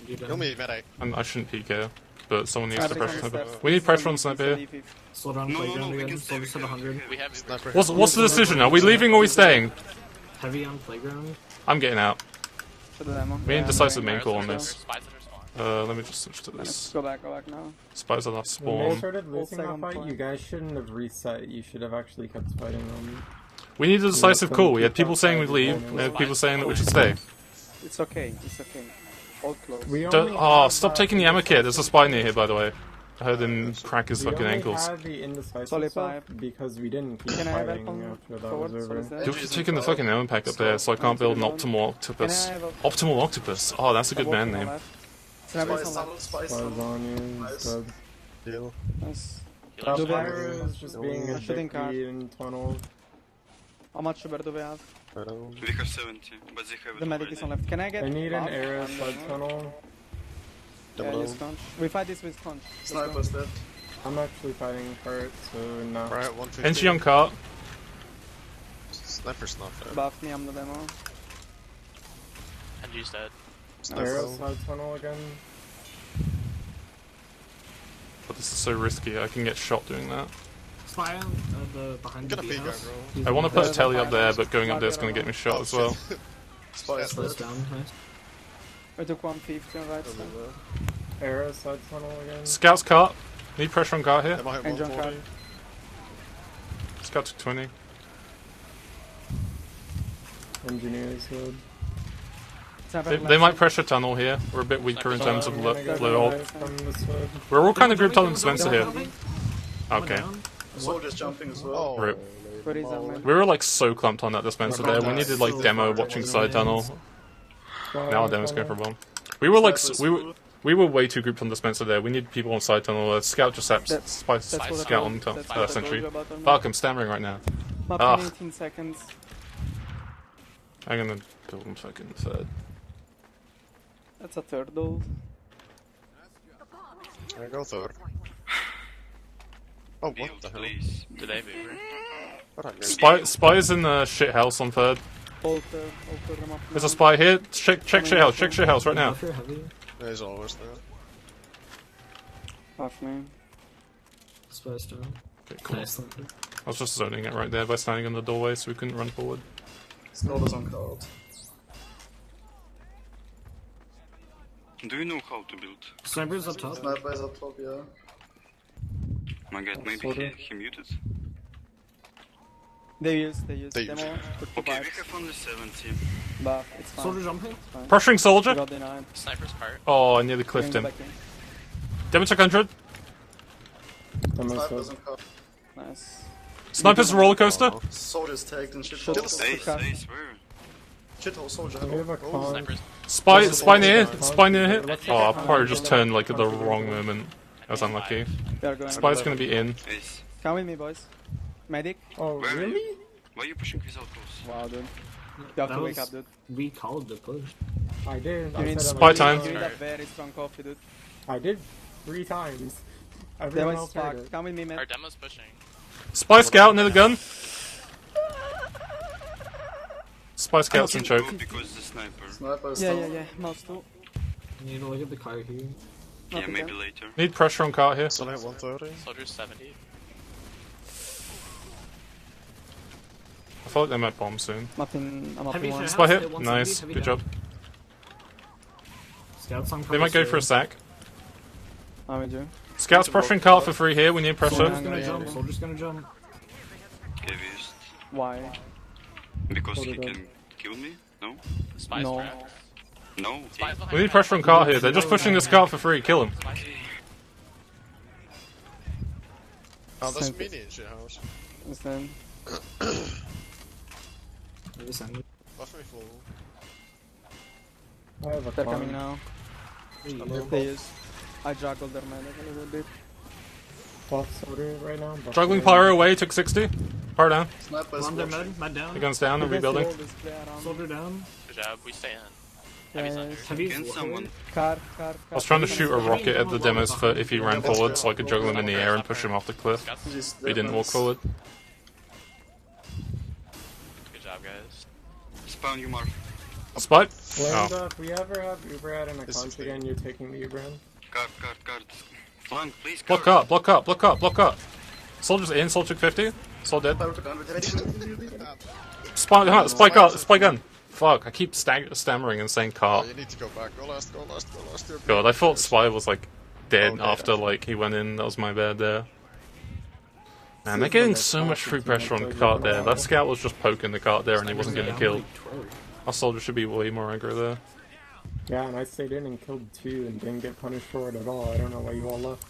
You
Heal
down.
me, medic.
I shouldn't peek here, but someone needs to
Sniper's
pressure
on the
Sniper.
steps.
We need pressure on Sniper here.
Leave it.
Soldier on
No, no,
playground
no, we
again.
can stay.
Soldier hit 100.
We have Uber.
Sniper.
What's the decision? Are we leaving or are we staying?
Heavy on playground.
I'm getting out.
To the demo.
We need
Yeah,
decisive
I'm
main
going.
call on
Spies
this.
at our spawn.
Let me just switch to
Let's
this.
go back now.
Spies are last
When they
spawn.
started losing that
second
fight,
point.
you guys shouldn't have reset. You should have actually kept fighting them.
We need a decisive call. We had people saying we'd leave, and we had people saying that we should stay.
It's okay. It's okay. Hold close.
We
Don't,
only
oh,
had
stop
that
taking the ammo kit. There's a
indecisive-
Spy near here, by the way. I heard him crack his
We
fucking
only
ankles.
had the indecisive
Solid
stuff
pipe.
because we didn't keep
Can I have
fighting
help on
after that
forward?
was
So
over.
is that-
You're taking the fucking ammo pack up there, so I can't build an optimal octopus.
Can I have a-
Optimal octopus. Oh, that's a good
Walking
man
on
name.
left. Sniper's
Spies
on
tunnel.
left.
Spies
Spies
tunnel.
on you.
Nice.
So
Heal.
Nice.
that
Do we have-
fire is just being a
Shooting card.
dickweed in tunnel.
How much Uber do we have?
I don't.
We have 70, but they have it
The medic is on
already.
left. Can I get?
I need an
buff?
arrow
And,
side tunnel.
Yeah,
Double
use
down.
conch. We fight this with conch. Let's go.
Sniper's dead.
I'm actually fighting for it, so no.
Right, 150.
Engie on cart.
Sniper's not there.
Buff me, I'm the demo.
Engie's dead.
Arrow
Sniper.
side tunnel again.
But this is so risky. I can get shot doing that.
Spy on the
I'm
behind the
gonna
B
peek
house.
out, bro.
I want to put a telly up there, but going up there is going to get me shot
Oh,
as well.
shit.
Spies
Slows
dead.
down. Nice.
We took 150 on right side.
Arrow side tunnel again.
Scouts cart. Need pressure on cart here.
Am I hit
Engine
140?
Scout took 20.
Engineers hood.
Sniper
They,
on
they
left
might
side.
pressure tunnel here. We're a bit weaker in terms of
I'm
low
gonna get
ult.
away from this hood.
We're all kind of grouped on the
Jumping,
dispenser here.
jumping.
Okay.
Down.
Soldiers jumping as well.
Oh,
Rip.
Where is that man?
We were like so clumped on that dispenser there. We needed like demo watching side tunnel. Now our demo's going for a bomb. We were like we were way too grouped on dispenser there. We need people on side tunnel. Scout just saps
That's-
spice
That's what I
scout
told-
on
that's what I told
sentry.
you about them.
Fuck, I'm stammering right now.
Map
Ah.
in 18 seconds.
I'm gonna build him fucking third.
That's a third though.
I go third. Oh, what
Build,
the hell?
please.
Do they have Uber?
What I missed?
Spy's in the shit house on third.
Alter them up.
There's a
now.
spy here. Check shit house. Check shit house right now.
Buff your heavy.
There's always there.
Buff me.
Spies down.
Okay, cool.
Nice.
I was just zoning it right there by standing in the doorway so we couldn't run forward.
Scrollers on card.
Do you know how to build?
Sniper's up top.
Snipers up top, yeah.
My god, maybe
sorta.
he muted.
They use
They use.
demo. Took the
Okay, we
pipes.
have only 70.
Buff. It's fine.
Soldier jumping.
It's fine.
Pressuring
We
soldier.
got denied.
Sniper's cart.
Oh, I nearly
We can
cliffed
go
him.
back in.
Demo took 100.
Demo's
Snipers
hood.
on card.
Nice.
Sniper's roller coaster.
Soldiers tagged and shit
Should-
holes.
Ace,
cast.
ace, where?
Shit hole, soldier.
We have a con.
Sniper's.
Spy near. Spy near hit. Oh, I probably just turned like at the wrong moment. I was unlucky.
We are going.
Spy's gonna be in.
Ace.
Come with me, boys. Medic.
Oh,
Where are
really?
you? Why are you pushing without close?
Wow, dude. You have
That
to wake
was-
up, dude.
We called the push.
I did.
You
I
need
said
Spy
I
time.
was
You
gonna-
need a very strong coffee, dude.
I did 3 times.
That
Everyone
was
else heard
fucked.
it.
Come with me, man.
Our demo's pushing.
Spy scout near the gun. Spy scout's in choke.
Go because the sniper.
Sniper is
Yeah,
down.
yeah. Mouse 2.
You need to look at the car here.
Yeah,
Okay.
maybe later.
Need pressure on cart here.
Still have 130.
Soldier's 70.
I feel like they might bomb soon.
I'm up in
Heavy
one.
shot.
Spy
Hit
hit.
170,
Nice.
heavy
Good
down.
job.
Scouts on
They might go for a sack.
I'm with you.
Scouts pressuring cart for free here. We need pressure.
Soldier's gonna
Yeah,
jump.
yeah.
Soldier's gonna jump.
Heaviest.
Why?
Because
Hold
he
it
can kill me? No?
Spies
No.
cracked.
No?
Spies behind
We need
me.
pressure on cart here. They're just pushing this cart for free. Kill him.
Spies.
Oh, that's
Sent
mini in shit house.
Listen.
Maybe send it.
Buff me full.
I have a
They're
con.
coming now. They use. I juggled their medic a little bit.
Buff soldier right now. Buff
Juggling
soldier.
pyro away. Took 60. Pyro down.
Sniper is
On their
watching.
med down.
The gun's down and
You guys see
rebuilding.
all this play around.
Soldier down.
Good job. We stay in.
Yeah,
Heavy's
yeah,
under.
yeah.
Heavy's
Can someone?
Car.
I was trying to shoot a rocket at the demos for if he ran forward so I could juggle him in the air and push him off the cliff.
Scouts.
He's
But he didn't walk forward.
Good job, guys.
Spawn you, Mark.
Spike.
Lambda,
Oh.
if we ever have Uberhead in a
It's
conch
16.
again, you're taking the Uberhead.
Guard. Flank, please,
Block
guard.
up. Block up. Block up. Block up. Soldier's in. Soldier 50. Sol dead. Spy gun. Spy gun. Fuck, I keep stammering and saying
Oh,
cart.
you need to go back. Go last. You're
God, I thought Spy was like dead
Oh, dead,
after
actually.
like he went in. That was my bad there. Man, they're getting so much free pressure on cart there. That scout was just poking the cart there and he wasn't getting killed. Our soldier should be way more aggro there.
Yeah, and I stayed in and killed 2 and didn't get punished for it at all. I don't know why you all left.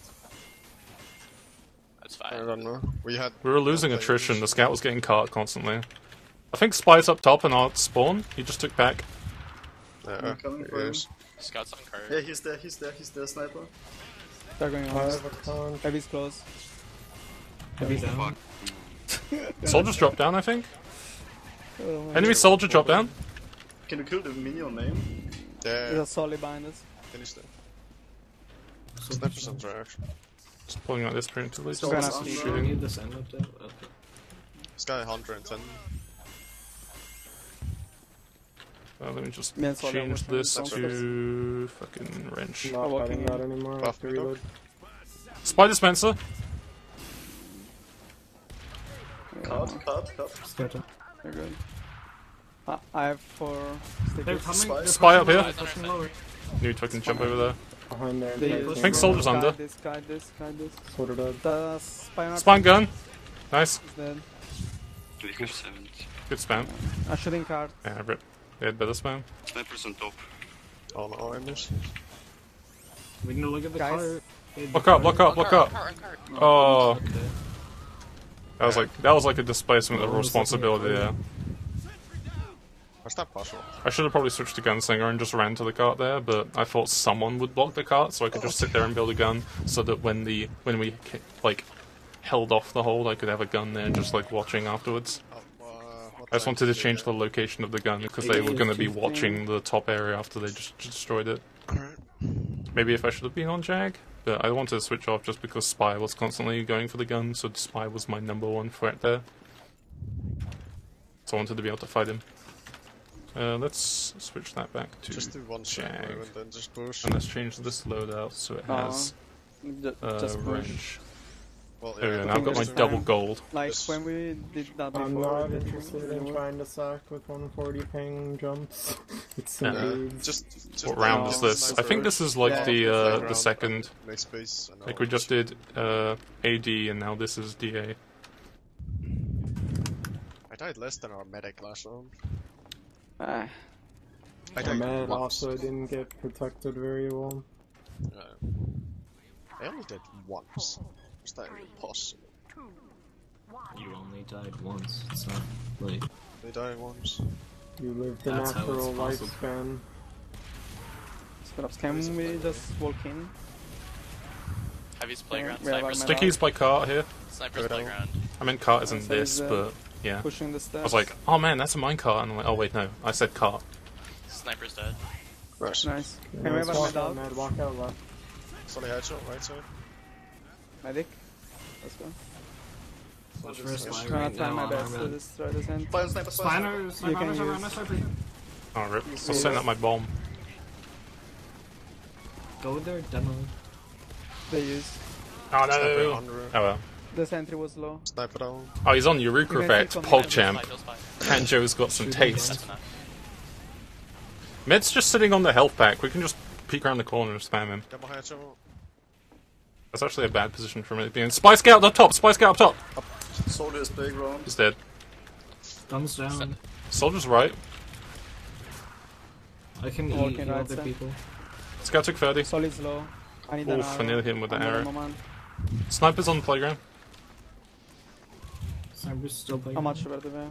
That's
I
fine.
don't know. We
We were losing attrition. The scout was getting cart constantly. I think Spy's up top and our spawn. He just took back.
Yeah,
coming
there
for
he
him.
is.
Scouts on card.
Yeah, he's there, sniper.
They're going
I
on.
have a conch.
Heavy's close.
Heavy's down.
Soldier's dropped down, I think.
Oh my
Enemy soldier dropped down.
Can you kill the minion name?
There's
Yeah,
a solid behind us.
finish that. Snipers on trash.
Just pulling out this preemptively.
We're gonna
Just
see.
I
shooting.
need the send up there. Okay.
This guy 110.
Let me just
Me and Soldier
change
were
this
trying
to fucking wrench.
Not
walking
fighting
in.
that anymore. I have
Buff
to
me, dog.
reload.
Spy dispenser.
Card.
Scatter.
They're good. I have 4
They're
stickers.
coming. They're
Spy up
pushing
here.
lower, pushing lower.
Knew to fucking jump over there.
Behind there.
They
yeah,
use-
I think Soldier's under.
Guide this.
Soldier dead.
The spy on our
Spawn gun. Nice.
is dead.
We have 70.
Good spam.
I'm shooting card.
Yeah, rip. They had better spam.
Snipers on top.
Oh no, I missed.
We can look at the
Guys.
car.
Block up, block up, block up.
Cart.
Oh,
Okay.
that was like a displacement of responsibility there.
How's that possible?
I should have probably switched to gunslinger and just ran to the cart there, but I thought someone would block the cart, so I could just sit there and build a gun, so that when we like held off the hold, I could have a gun there, just like watching afterwards. I just wanted to change the location of the gun because they were going to be watching the top area after they just destroyed it. Maybe if I should have been on Jag, but I wanted to switch off just because Spy was constantly going for the gun, so Spy was my #1 threat there. So I wanted to be able to fight him. Let's switch that back to
Just do one shot
Jag.
and then just push.
And let's change this loadout so it has
Just push.
range.
Well,
There we go,
yeah,
now I've got my
Fingers
double
down.
gold.
Like
Yes.
when we did that before.
I'm not
we didn't
interested
really
in
work.
trying to sack with 140 ping jumps. It's some
Yeah.
aids.
just
What round is this? I think this is like
Yeah.
the second.
Make space. And
Like we just did AD and now this is DA.
I died less than our medic last round.
Ah,
I
The
died
man
once.
also didn't get protected very well.
I only did once. Is that even possible?
You only died once. It's not like.
They died once.
You lived the
That's how it's
natural
possible.
lifespan.
Scraps, can we just walk in?
Heavy's playground.
we have our
Sniper's,
medal.
Sticky's by cart here.
sniper's playground.
I meant cart isn't
So
this,
is,
but yeah.
Pushing the steps.
I was like, oh man, that's a minecart, and I'm like, oh wait, no, I said cart.
Sniper's dead.
Nice.
nice. Can we
Nice.
have a
Walk
medal?
out, Mad. Walk out left.
Solid headshot, right side.
Medic. Let's go.
Watch for a spy
I'm gonna
right
try
now
my
on
best
our
to
red.
destroy this end.
Spy on sniper, spy on
Spiner,
You can
sniper,
use-
sniper.
Oh, rip. I'll send up my bomb.
Go with their demo.
They use.
Oh
Sniper
no!
under.
Oh well.
The sentry was low.
Sniper down.
Oh, he's on Eureka
You can
effect,
click on
Pog
that.
Champ.
He'll spy.
Hanjo's got some
Shoot
taste.
That's enough.
Med's just sitting on the health pack. We can just peek around the corner and spam him.
Got my headshot.
That's actually a bad position for him. Being Spy Scout up top. Spy Scout up top.
Soldier is big round.
He's dead.
Guns down.
Soldier's right.
I can
Walking
eat
right
other
side.
people.
Scout took 30.
Solid's low. I need an
Oof,
arrow.
I nearly hit him with the
I'm
arrow.
on my man.
Sniper's on the playground.
Sniper's still playing.
How much over the way?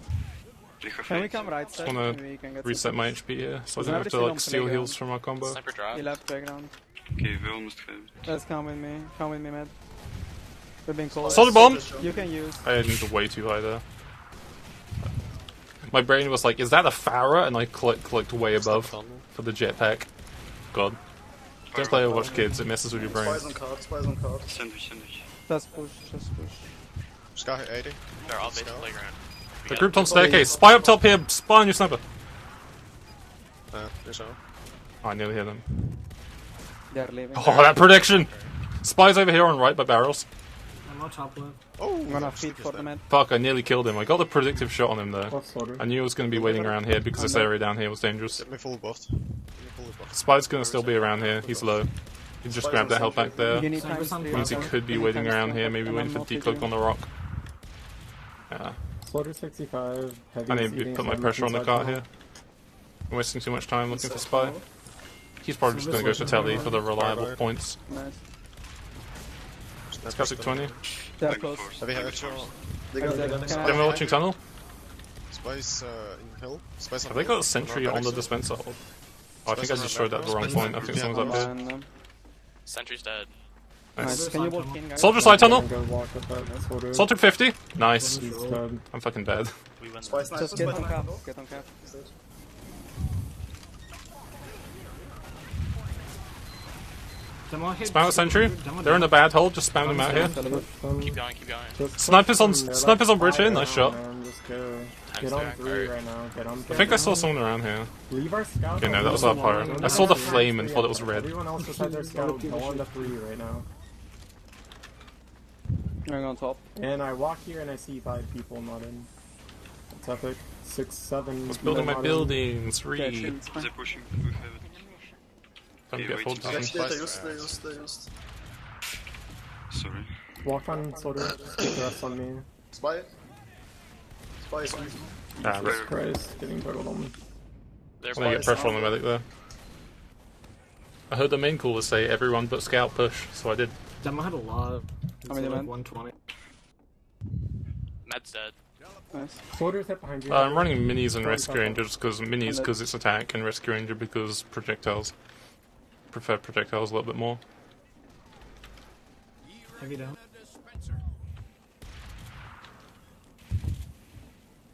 We have
Can we
8.
come right side?
wanna
Maybe we can get
Reset my HP here, so I don't have to
Everything on
like steal
playground.
heals from our combo.
Sniper drop.
He left playground.
Okay, we almost have it.
Let's come with me. Come with me, Matt. We're being called.
Solid bomb!
You can use.
I aimed way too high there. My brain was like, is that a Farah? And I clicked way above for the jetpack. God. Don't play Overwatch, kids. It messes with your brain.
Spies on card, spies on card.
Sandwich, sandwich.
Just push. Just push.
Sky hit 80.
They're all based on playground. We
They're
got-
grouped on staircase. Spy up top here. Spy on your sniper.
You're so.
Oh, I nearly hit them.
They're leaving.
Oh, that prediction! Spy's over here on right by barrels.
I'm on top left.
Oh,
I'm gonna feed for the Matt.
Fuck, I nearly killed him. I got the predictive shot on him though.
What's Soldier?
I knew I was going to be waiting around here because this area down here was dangerous.
Get me full buffed. Get me fully buffed.
Spy's going to still be around here. He's low. He just grabbed that health back there.
You need
Sniper
times
on
3.
Means he
Means
could be waiting around here, maybe waiting for decloak on the rock. Yeah.
Soldier 65. Heavy
I need to
seating,
put my
sniper
pressure on the
inside
cart
tunnel.
here. I'm wasting too much time looking for Spy. He's probably just going to go for Telly for the reliable points.
Nice.
Scout 20.
They're
Like
close.
force.
Heavy headshot.
They got
Can I-
Then we're watching tunnel.
Spice in hill. Spice on
Have they
hill.
got a sentry on the dispenser hold? Oh, I think I just showed that at the wrong point. I think someone's up here.
And,
Sentry's dead.
nice. Can you walk in, guys?
Soldier side tunnel.
I'm gonna walk with that Soldier.
Soldier 50. Nice.
He's dead.
I'm fucking bad.
We win.
Spy sniper,
Just
spy
get on cap.
sniper.
Get on cap.
Demo hit.
Spam a sentry. They're in a bad hold. Just spam them out here.
Solid.
Keep going, keep going.
Just
Snipers on-
push them.
snipers on bridge here,
Fire
nice
around,
shot.
man. Just go.
Times
Get on
there,
3
alright.
right now. Get on.
I think I saw someone around here.
Leave our scout.
Okay, no, that was our pyro. I saw the flame and thought it was red.
Everyone else beside their scout, go on the 3 right now.
Going on top.
And I walk here and I see 5 people not in. It's epic. 6, 7.
I was building my
not in.
buildings.
Yeah,
3.
chill, it's fine.
They're pushing. We have it.
Don't
Okay,
get
wait,
full
just-
time.
They used.
Sorry.
Walk on Soldier. Just get the rest on me.
Spy. Spy is on.
Ah, rip.
Christ, getting burgled on me.
They're
I'm gonna get pressure on the medic there. I heard the main caller say everyone but scout push, so I did.
Demo had a lot.
How many
It's like
men?
120.
Med's dead.
Nice.
Soldier's hit behind you.
I'm running minis and rescue ranger just because minis because it's attack and rescue ranger because projectiles. Prefer projectiles a little bit more.
Heavy down.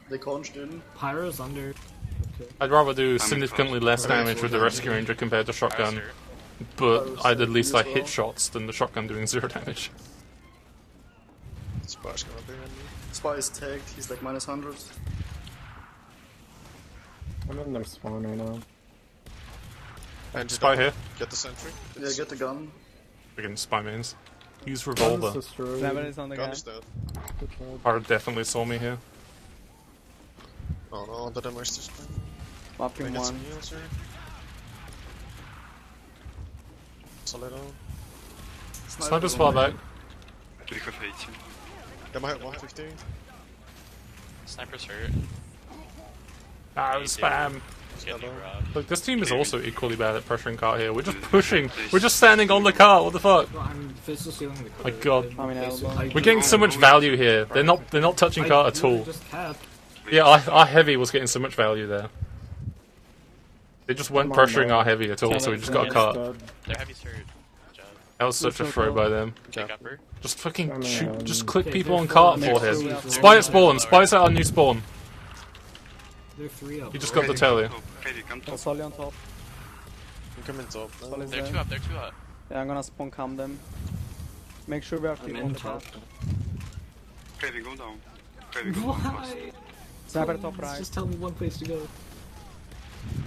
They conched in.
Pyro's under. Okay.
I'd rather do significantly less damage with the rescue ranger compared to shotgun,
Pyro's
but I'd at least like
as
hit
well.
shots than the shotgun doing 0 damage.
Spice gonna be on me.
Spy is tagged. He's like minus 100.
I'm in their spawn right now.
And
Spy here.
Get the sentry.
Yeah, get the gun.
Again, spy mains. Use
Gun's
revolver.
destroyed.
Seven is on the
Gun
guy.
is dead.
Good job.
Pyro definitely saw me here.
Oh no, the damage is fine. Can I
Mapping
get some
one.
heals here? Solid on.
Sniper's far back.
We have 18.
Get my hit 115.
Sniper's hurt.
Ah, spam.
He's getting robbed.
Look, this team is also equally bad at pressuring cart here. We're just pushing. We're just standing on the cart. What the fuck?
Well, I'm physical stealing the card.
My god.
I mean, elbow.
We're getting so much value here. They're not touching cart at all.
Just capped.
Yeah, our heavy was getting so much value there. They just weren't
Come on,
pressuring
man.
our heavy at all, so we just got a
He's
cart.
dead.
Their heavy's hurt. Good job.
That was such a throw by them.
Take upper.
Just fucking
Come
shoot.
on.
Just click
Okay,
people
they're
on cart
full.
for him.
They're full.
Spy at spawn. Spy's at our new spawn.
They're 3 up.
You just got the telly.
Heavy, come top.
Solid on top.
I'm coming top.
Solid
They're
there.
two up, they're two up.
Yeah, I'm gonna spawn cam them. Make sure we are
I'm
team
in
on the
top.
top.
Okay, we go down. Okay, we go down fast.
Why?
Sniper top
Please,
right.
Just tell me one place to go.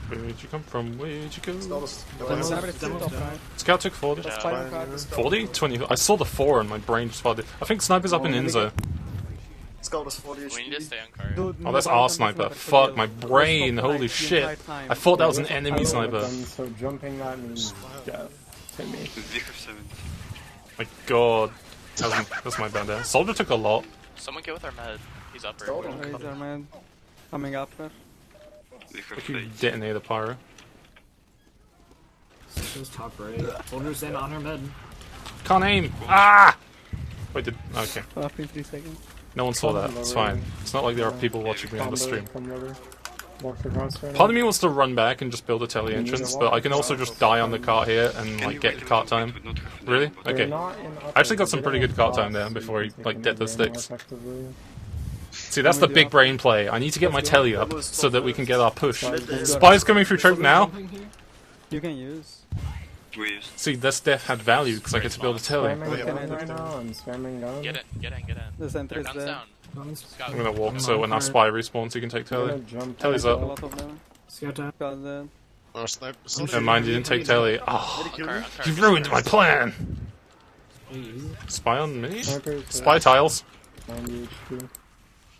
Where'd you come from? Where'd you go?
Sniper is still top right.
Scout took 40.
Yeah.
Spider card.
40? 20. I saw the 4 and my brain just farted. I think Sniper's up in Inzo.
Scout is 40
We need to
HP.
stay on card.
Dude,
Oh, that's
move out
our
on the
sniper.
for
Fuck,
kill.
my
Just
brain.
top
Holy
right the
shit.
entire time.
I thought that was an
I
enemy
roll
sniper.
with them, so jumping that means death to me.
We have 7.
My god. That's my bad there. Soldier took a lot.
Someone get with our med. He's upper.
Stole
We
him.
don't
Razor man. Coming after.
We have
If you
8.
detonate the pyro.
Just top right. Soldiers in on her med.
Can't aim! Ah! Wait, did. Okay.
After 3 seconds.
No one saw that. It's fine. It's not like there are people watching me on the stream.
Come over. Walk across right
Part of me wants to run back and just build a tele entrance, but I can also just die on the cart here and like get cart time. Really? Okay. I actually got some pretty good cart time there before he like dead the sticks. See, that's the big brain play. I need to get my telly up so that we can get our push. Spy's coming through choke now.
You can use.
We used.
See, this death had value because I get to build a telly.
Spamming gun right now, I'm spamming gun.
Get in, get in, get in.
The center
Their
is
guns
there.
down. Scout.
I'm gonna walk so when our spy respawns he can take
I'm
telly.
gonna jump
Telly's
A
up.
lot of them.
Scout down.
Got the
Our sniper.
Never mind, you didn't take telly. Oh,
On card, on card.
you ruined my plan!
Easy.
Spy on me?
Snipers,
Spy tiles.
90 HP.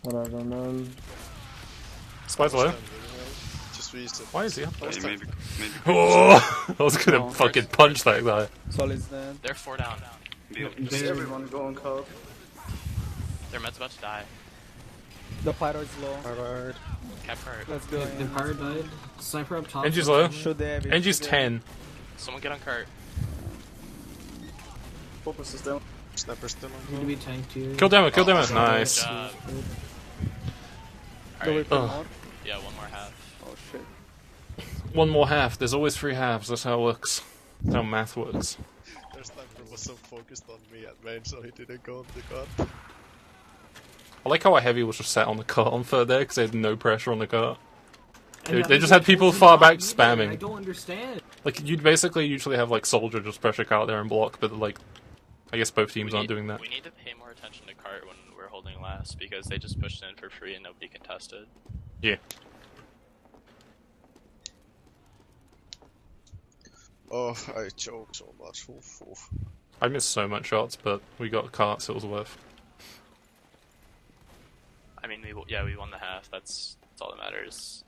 Whatever, man.
Spy's low.
Just reached it.
Why is he up?
Hey, maybe.
Oh, I was gonna
No.
fucking punch that guy.
Solid's dead.
They're 4 down.
Just everyone go on card.
Their med's about to die.
The pyro is low.
Alright.
Cap card.
Let's go
The
in.
pyro died. Sniper up top.
Engie's low.
Should they have it?
Engie's 10.
Someone get on cart.
Focus is down.
Sniper still on.
Need to be tanked here.
Kill demo, kill demo.
Good
Nice.
job.
Do we
Alright,
put
Ugh.
more?
yeah, one more half.
Oh shit.
One more half. There's always 3 halves. That's how it works. That's how math works.
Their sniper was so focused on me at main, so he didn't go on the cart.
I like how our heavy was just sat on the cart on third there because they had no pressure on the cart.
And
They just had people far back spamming.
I don't understand.
Like, you'd basically usually have, like, soldier just pressure cart there and block, but, like, I guess both teams aren't doing that.
We need to pay more attention to cart when we're holding last because they just pushed in for free and nobody contested.
Yeah.
Oh, I choked so much. Oof, oof.
I missed so much shots, but we got carts, so it was worth.
I mean, we won the half. That's all that matters.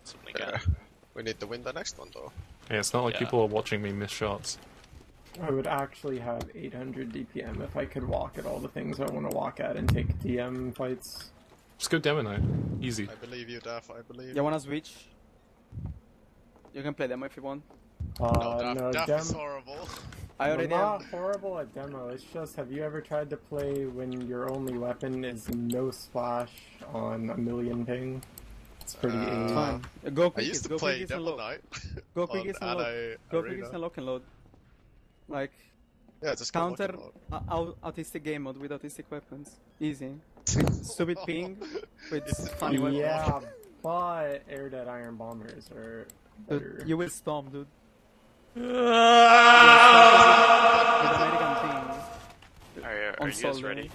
Something
Yeah.
good.
We need to win the next one though.
Yeah, it's not like
Yeah.
people are watching me miss shots.
I would actually have 800 DPM if I could walk at all the things I want to walk at and take DM fights.
Just go demo night. Easy.
I believe you, Daff. I believe.
You wanna switch? You can play demo if you want.
No, Daff is
demo.
horrible.
I
I'm
already
not
have.
horrible at demo. It's just, have you ever tried to play when your only weapon is no splash on a million ping? It's pretty easy.
Fine. Go
I
quick.
used to
Go
play
quick and
Demo
load.
Night.
Go quick
on
and load.
Anna
Go quick
Arena.
and lock and load. Like
Yeah, just go lock
counter
and load.
autistic game mode with autistic weapons. Easy. With stupid ping. With funny weapons.
Yeah, but Air Dead Iron Bombers are better.
Dude, you will storm, dude. With
Is
American ping.
Are
On
you guys
solid.
ready?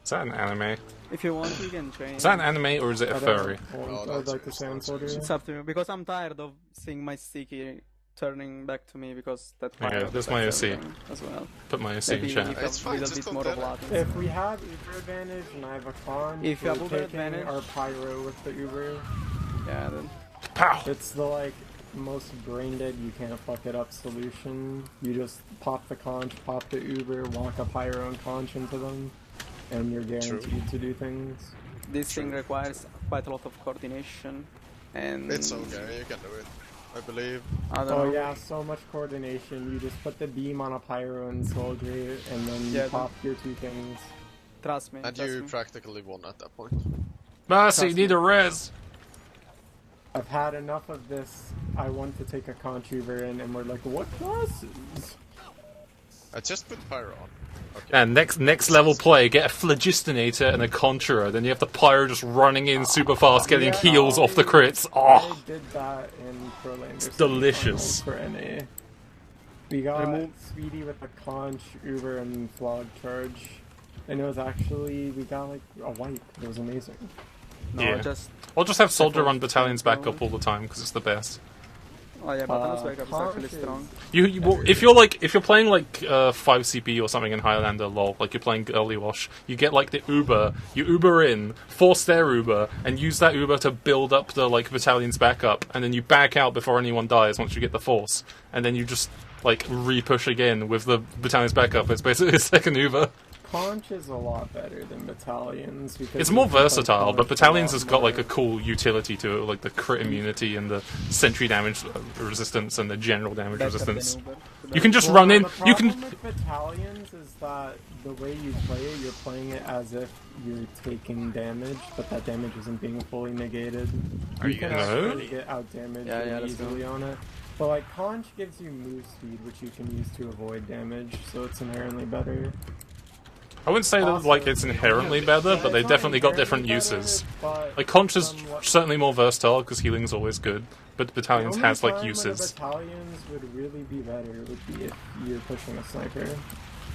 that an anime?
If you want, you can train.
Is that an anime or is it a furry?
I'd like to say on Soldier.
It's up to you because I'm tired of seeing my sticky turning back to me because that
Okay,
fire
that's my
affects
OC.
everything as well.
Put my OC in
Maybe
chat.
if
It's
a
fine,
little
just
bit
don't
more
do
of
it.
Latin.
If we have Uber advantage and I have a con,
If you have
we're
Uber
taking
advantage-
our pyro with the Uber.
Yeah, then.
Pow!
It's the like most brain dead you can't fuck it up solution. You just pop the conch, pop the Uber, walk a pyro and conch into them, and you're guaranteed to do things.
This thing requires quite a lot of coordination, and
It's okay, you can do it. I believe.
I don't
Oh
know.
yeah, so much coordination. You just put the beam on a pyro and soldier, and then you
Yeah,
pop your two things.
Trust me.
And
trust
you
me.
practically won at that point.
Mercy, need a res!
I've had enough of this. I want to take a conch Uber in, and we're like, what classes?
I just put Pyro on. Okay.
And next level play, get a Phlogistinator and a Conjurer, then you have the Pyro just running in super fast, getting
Yeah,
heals off the crits.
I
Oh,
did that in Pro Lander
delicious.
for NA. We got
Remove.
Speedy with the conch, Uber, and Flog charge. And it was actually, we got like a wipe. It was amazing.
No,
Yeah.
just...
I'll just have soldier run battalions back up all the time because it's the best.
Oh yeah, Battalions back up is
Conch
actually strong.
If you're playing like 5 CP or something in Highlander lol, like you're playing early wash, you get like the Uber, you Uber in, force their Uber, and use that Uber to build up the like battalions back up, and then you back out before anyone dies once you get the force, and then you just like re-push again with the battalions back up. It's basically a second Uber.
Conch is a lot better than battalions because
It's more
you can play
versatile, but
Conch
battalions
a lot
has got like
more.
a cool utility to it, like the crit immunity and the sentry damage resistance and the general damage
Better than
resistance.
Uber.
You can just
Well,
run in.
The
You
problem
can.
with battalions is that the way you play it, you're playing it as if you're taking damage, but that damage isn't being fully negated.
Are you
can
guys
No?
actually get out damage
Yeah,
really
let's go.
easily on it. But like Conch gives you move speed, which you can use to avoid damage, so it's inherently better.
I wouldn't say that
Also-
like it's inherently better, but
Yeah,
they
it's not
definitely got different
inherently
uses.
better, but
Like Conch is
from what-
certainly more versatile because healing's always good, but battalions
the only
has like
time when
uses.
the battalions would really be better would be if you're pushing a sniper.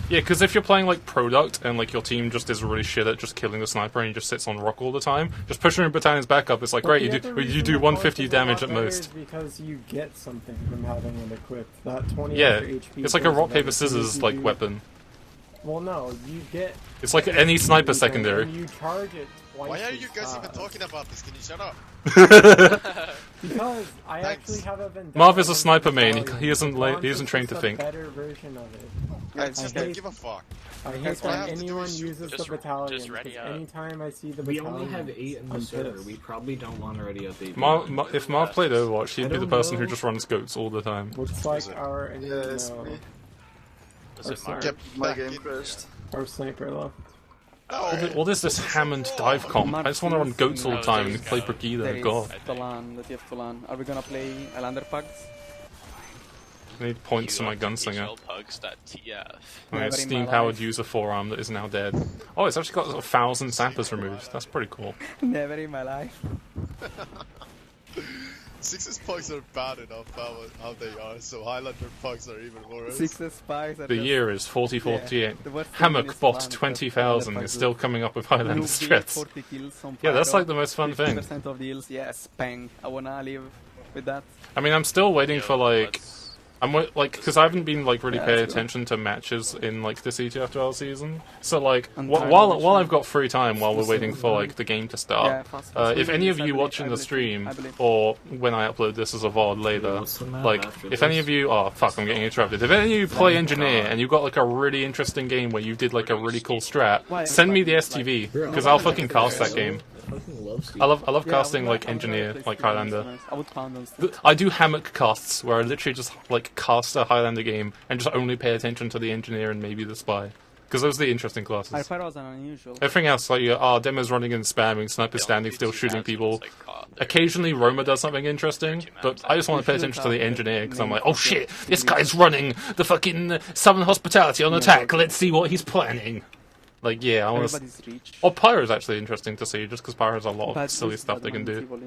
Yeah, because if you're playing like product and like your team just is really shit at just killing the sniper and he just sits on rock all the time, just pushing your battalions back up. It's like
But
great,
the
you
other
do
reason that
150
Conch is a lot
damage at
better
most.
is because you get something from having it equipped. That 20
Yeah,
extra HP
it's like a
goes
rock
with
paper
everything
scissors
you
like
do.
weapon.
Well, no, you get.
It's like any sniper
everything,
secondary.
And you charge it twice.
Why are
as
you guys even
fast.
talking about this? Can you shut up?
Because I
Thanks.
actually have a vendetta.
Marv is a
against
sniper main.
battalions.
He isn't
Conch
he
is
isn't trained to
just
think.
a better version of it.
I just don't
hate-
give a fuck.
I hate
That's what I
that
have to do
anyone
is shoot
uses
Just-
the battalion.
just ready
because
up.
anytime I see the
We
battalion,
only have 8 in the
I'm
server.
pissed.
We probably don't want to ready up 8.
If Marv played Overwatch, he'd
I
be the
don't
person who
know.
just runs goats all the time.
Looks like
Is it?
our
Yeah, it's
no,
me.
Was it
Or
Mark?
Get
My
back
game
in
crashed.
our sniper left.
No.
What is this Hammond dive comp? I just want to run goats all the time and play
There
Brigida.
is
God,
the LAN, the TF2 LAN. Are we gonna play Islander Pugs?
I need points to my gunslinger.
HLpugs.tf.
My
Never in my
steam-powered
life.
user forearm that is now dead. Oh, it's actually got 1,000 sappers removed. That's pretty cool.
Never in my life.
Six's pugs are bad enough how they are, so Highlander pugs are even worse.
Sixes, spies. Are
The
just
year is 4048.
Yeah, the worst thing
Hammock
is
bot
LAN,
20,000
because
is still coming up with Highlander
Noob
strats.
40 kills on
Yeah, that's
Pyro,
like the most fun thing.
50% of deals, yes, bang. I wanna live with that.
I mean, I'm still waiting for like... because I haven't been like really
Yeah,
paying
that's good.
attention to matches in like this ETF2L season. So like
And
while
time
I've got free time while we're waiting for like the game to
Yeah,
start,
fast.
if any of
I
you
believe-
watching
I
the
believe-
stream
I believe.
or when I upload this as a VOD later,
what's the map
like
after
if any
this?
of you, oh fuck, I'm getting interrupted. If any of you play Engineer and you've got like a really interesting game where you did like a really cool strat,
Why?
send me the
Like-
STV
Bro,
because
I
I'll
like
fucking
it.
cast that game.
I fucking love Steve.
I love
Yeah, I
casting
would
like
I would
Engineer,
play
like
Steve
Highlander.
Jones. I would pound on Steve.
I do Hammock casts where I literally just like cast a Highlander game and just only pay attention to the engineer and maybe the spy, because those are the interesting
Our
classes.
Pyro was an unusual.
Everything else, like demo's running and spamming, sniper standing still, shooting people. Occasionally Roma does something interesting, but I just want to pay attention to the engineer because I'm like, oh shit, this guy's running the fucking Southern Hospitality on attack. Let's see what he's planning. Like, yeah, I want to.
Everybody's reach.
Oh, Pyro's actually interesting to see, just because Pyro has a lot of
But
silly
it's
stuff
bad
they can
when
do.
Tivoli.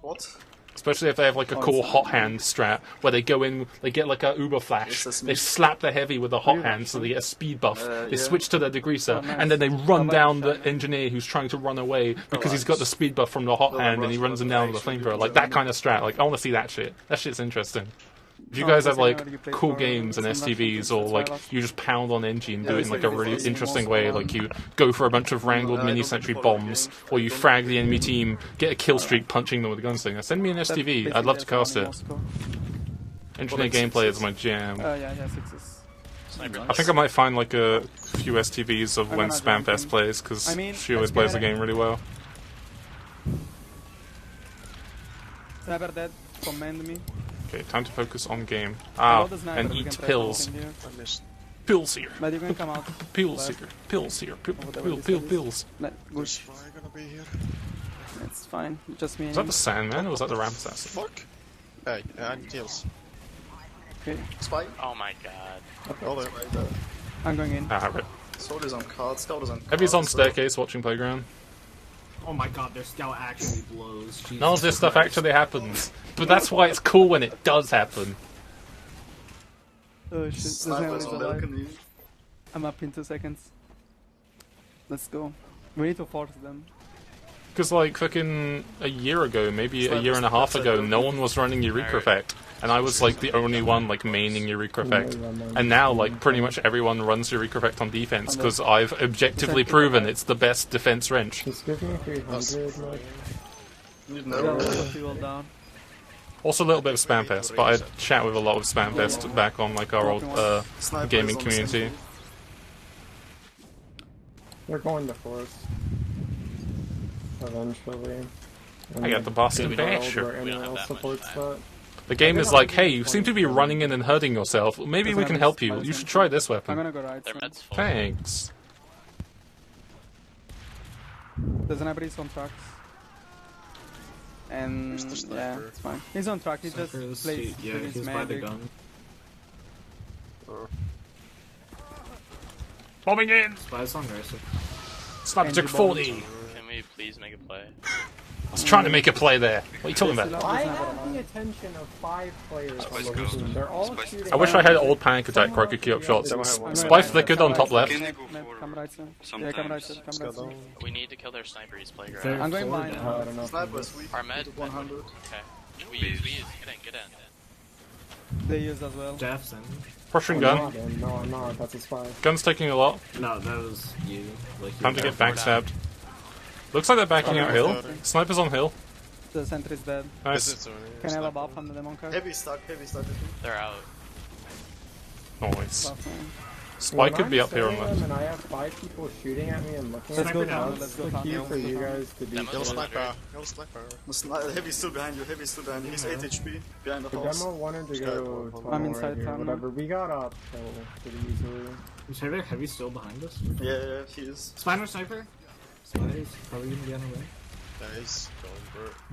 What?
Especially if they have like a
Oh,
cool
it's
hot
not-
hand strat where they go in, they get like a Uber flash,
Yes, that's
they
me.
slap the heavy with a hot
Uber
hand so they get a speed buff, they
yeah.
switch to their degreaser,
Oh, nice.
and then they run
How
down
about
the
Shine?
engineer who's trying to run away because he's
like-
got the speed buff from the hot
like
hand and he
rush
runs him
buff
down with the
actually
flamethrower.
do
Like
it.
that kind of strat. Like, I want to see that shit. That shit's interesting. If you
Oh,
guys
because
have like
I know you play
cool
for
games and
some Russian
STVs
teams,
or
that's why I
like
lost.
you just pound on Engie and
Yeah,
do it in
it's
like a
like
really
this
interesting
most
way,
fun.
like you go for a bunch of wrangled
I
mini
don't
sentry
follow the
bombs,
game.
or
I
you
don't
frag the enemy team, get a kill streak punching them with a gunslinger. Send me an STV. I'd love to cast it. Engineer gameplay is my jam.
Yeah, sixes.
I think I might find like a few STVs of
I'm
when
gonna jump
Spamfest
in.
plays because
I mean,
she always
let's
plays the
get it.
game really well.
Sniper dead. Command me.
Okay, time to focus on game.
I
Ah,
love the sniper,
and
we
eat
can try
pills.
something here.
I missed.
Pills here.
But you can come out.
Pills
Left.
here. Pills here.
Whatever this is.
Pills.
Good.
Is Fry gonna be here?
It's fine. Just me
Was
and
that the Sandman or was that the Ram Assassin?
Fuck. Hey, I need heals.
Okay,
Spy?
Oh my god.
Oh, there.
Right there.
I'm going in.
Ah, right.
Soldiers on card, Scout is on card.
Heavy's on
so-
staircase watching playground.
Oh my god, their scout actually blows. Jesus
None of this stuff
Christ.
actually happens, but that's why it's cool when it does happen.
Oh shit, there's
Snipers
nobody's
on
alive.
balcony.
I'm up in 2 seconds. Let's go. We need to force them.
Because like fucking a year ago, maybe a year and a half ago, no one was running Eureka Effect, and I was like the only one like maining Eureka Effect. And now like pretty much everyone runs Eureka Effect on defense because I've objectively proven it's the best defense wrench.
Just give me 300, like...
Need
Yeah,
no.
let's fuel down.
Also a little bit of spam pest, but I chat with a lot of spam pest back on like our old
Sniper
gaming
is on the
community.
central.
They're going to force. Eventually.
I got the Boston
in the world
Basher.
where
We don't
anyone
have
else
that much
supports
time.
that.
The game is like, hey, you seem to be running in and hurting yourself. Maybe we can help you. You should try this
I'm
weapon.
gonna go right.
Their
soon.
med's full.
Thanks.
There's anybody on tracks. And
Who's the
yeah,
sniper?
it's fine. He's on track. He just
Sniper is-
plays.
yeah,
with his
he's by the
magic.
gun.
Bombing in!
Spy's on Mercer.
Sniper took
Engie
40.
Can we please make a play?
I was trying to make a play there. What are you talking about?
I have the attention of 5 players on the
go.
team. They're all shooting.
I wish I had old panic attack where I could queue up shots. Spy flickered on top left.
Can they go
Come
forward?
right soon. Yeah, come right soon. Come right soon.
We need to kill their sniper. He's playing
They're
around.
I'm going
forward
blind.
now.
I don't know. if
Sniper is weak.
Our med.
100.
Okay. We use. Get in.
They use as well.
Jeff's in.
Prussian
I'm
gun.
not in. No, I'm not. That's a spy.
Gun's taking a lot.
No, that was you. Like,
Time to get backstabbed. Looks like they're backing out hill. Sniper's on hill.
The sentry's dead.
Nice.
Can I have a buff on the demon card?
Heavy stuck, I think.
They're out.
Nice.
Buff, man.
Spy could be up here on
them
that.
and I have 5 people shooting at me and looking
Let's
at
go
me.
down,
That's
let's go
the
down.
key for you guys to do.
Demo
Kill
100.
sniper. Kill sniper.
The Heavy's still behind you, Heavy's still behind you. He's 8 HP behind the
The
house.
demo wanted to go
I'm
tunnel
inside
right here.
tunnel.
Whatever. We got up so pretty easily.
Is Heavy still behind us?
Yeah, he is.
Spiner sniper? Spider's probably gonna be on the way.
Nice.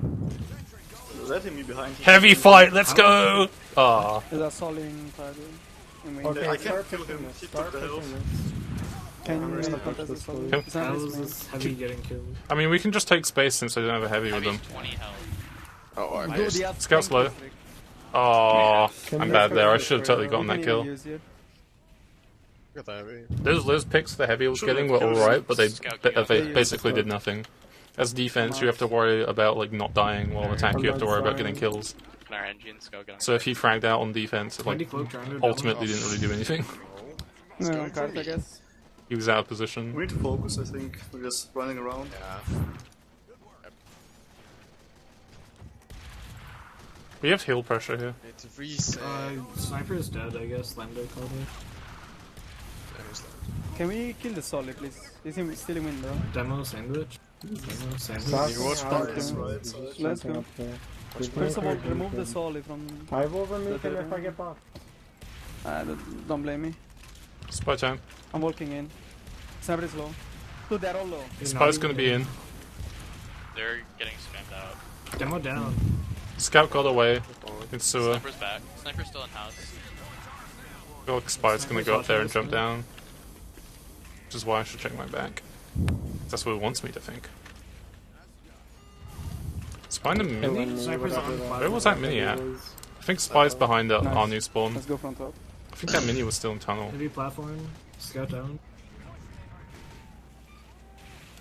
Going
Let him be behind you.
Heavy fight, let's go! Ah,
There's a solid in target.
Okay,
I
start
can't kill
pushing
him.
this.
He
Start
took the
pushing
hill.
this.
Can
I'm
you
gonna
contest
push
this
this
solid?
fully.
Is
How
that
is
me?
this Heavy getting killed?
I mean, we can just take space since I don't have a heavy with them.
Heavy's 20 health.
Oh, I
Good,
missed.
yeah,
Scout's
thank you,
low.
Frick.
Oh,
Can
I'm
we
bad
go
there. I
to
should have totally
the
gotten
We
that
can
kill.
even use you.
Got the heavy.
Those picks the heavy was getting were alright, but they
Yeah.
basically did nothing. As defense, you have to worry about like not dying, while attack you have to worry about getting kills.
Can our Engie and Scout get on?
So if he fragged out on defense, it
20
like
cloak triangle.
ultimately didn't really do anything.
No, card, I guess.
He was out of position.
We need to focus, I think. We're just running around.
Yeah.
We have heal pressure here.
Need to reset.
Sniper is dead, I guess. Lando probably.
Can we kill the solid, please? Is he still in window?
Demo sandwich. Demo sandwich.
Stop
You watch
out
back
there.
this, right?
He's just
Let's
jumping
go.
up there.
First of all, remove the solid from...
I will remove him if I get buffed.
Don't blame me.
Spy time.
I'm walking in. Sniper is low. Dude, they're all low.
Spy's gonna be in.
They're getting spammed out.
Demo down.
Scout got away. It's sewer.
Sniper's back. Sniper's still in house.
I feel like Spy's gonna go up there and jump down. Which is why I should check my back. That's what it wants me to think. Spy in the mini?
Sniper's on
Where was that mini at? I think Spy's behind our
Nice.
new spawn.
Let's go front top.
I think that mini was still in tunnel.
Heavy platform. Scout down.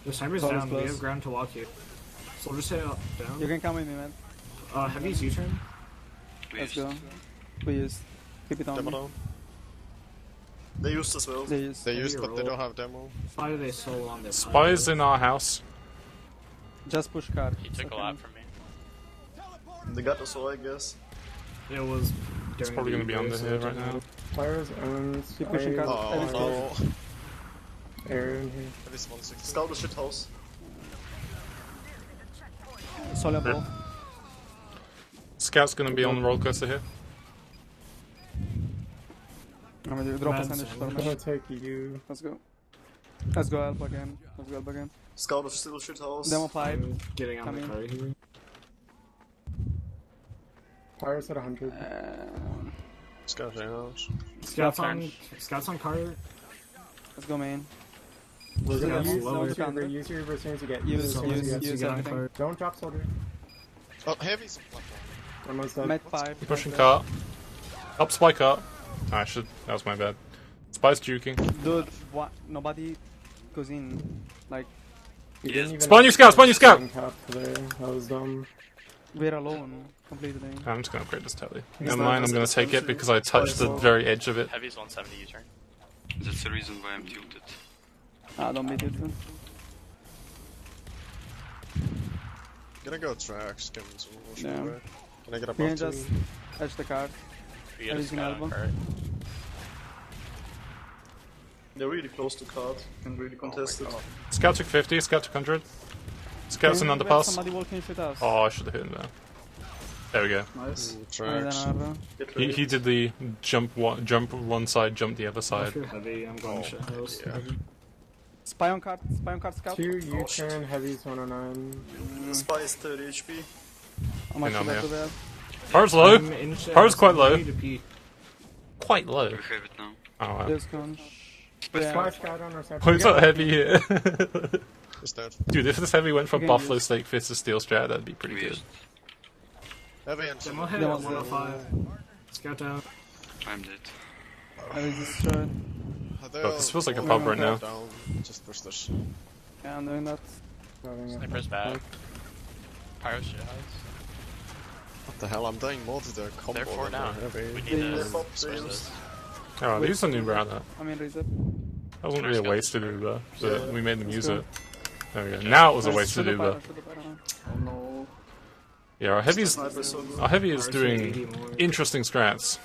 The sniper's
Solid's
down. We
close.
have ground to walk here. Soldiers stay up,
You
down.
can come with me, man.
Heavy's U-turn.
Let's go. We use. Keep it on
Demo
me.
down.
They used as well.
They use.
They used,
Heavy
but they
roll.
don't have demo.
Why do they so on their
Spy's in our house.
Just push card.
He took a lot from me.
They got us all, I guess.
It was.
It's probably gonna be under here right now.
Fires and
Keep pushing card.
Oh,
Heavy's
no.
close.
air in here.
Heavy's 160.
Scout the shit house.
Solid ball.
Scout's gonna be on the roller coaster here.
I'm gonna drop a
Man's
sandwich for
I'm
me.
gonna take you.
Let's go. Let's go Alpha again. Let's go Alpha again.
Scout the still shit house.
Demo 5.
I'm getting on the
Coming.
car here.
Fires at 100.
Scout in house.
Scouts on car.
Let's go main.
We're gonna
Scout's
use
lower.
use your reverse as soon as you get.
Use-
as soon as you get.
use
get on
everything.
car.
Don't drop soldier.
Oh, heavy's on platform.
Almost dead.
Med 5.
Pushing cart. Up spy cart. I should. That was my bad. Spy's juking.
Dude, what? Nobody goes in. Like,
We didn't even
Spawn you scout! Spawn you scout!
cap there. That was dumb.
we're alone completely.
I'm just gonna upgrade this telly. Never mind, I'm gonna take it because I touched the very edge of it.
Heavy's 170 U-turn.
That's the reason why I'm tilted.
Ah, don't be tilted.
Gonna go tracks, can
Yeah.
Can I get a
We can
buff to
just edge the card.
We get a
Heavy's in
scout on
elbow.
cart.
They're really close to card. Can really contest it.
Scout took 50, Scout took 100. Scout's an
Can we
underpass.
Somebody walking shoot us.
Oh, I should have hit him there. There we go.
Nice.
tracks?
Get
He
ready.
did the jump one side, jump the other
If
side.
you're heavy, I'm going shit house.
Yeah.
Spy on card scout.
2 U-turn, heavy's 109.
Spy is 30 HP.
How much
Hang on,
you got
yeah.
to that?
Power's low.
I'm in shit
Power's
house,
quite
I'm
low.
ready to pee.
Quite low.
We have it now.
Oh, wow.
There's conch.
Spy
Yeah.
scout on our side.
Why is that heavy here?
Is that
Dude, if this heavy went from
Okay,
Buffalo
use-
Steak Fist to Steel Strat, that'd be pretty
We
good.
used.
heavy and
Demo hit
That
at
was
105. Scout down.
I'm dead.
Heavy's destroyed.
Oh, this feels like a pub right now.
Down. Just push this.
Yeah, I'm doing that.
Sniper's back. Pyro shit house.
What the hell? I'm doing multi the combo.
They're 4
on
down.
Heavy.
We need
They-
to
Pop
switch
tails.
this.
Oh, these are new router.
I mean, reset.
That wasn't really a wasted Uber, but we made them use
go.
it. There we go. Now it was a wasted
Shoot the
Uber.
pyro, shoot the pyro.
Oh no.
Yeah, our heavy is
So good.
our heavy is
Pyro's
doing
80 more.
interesting strats.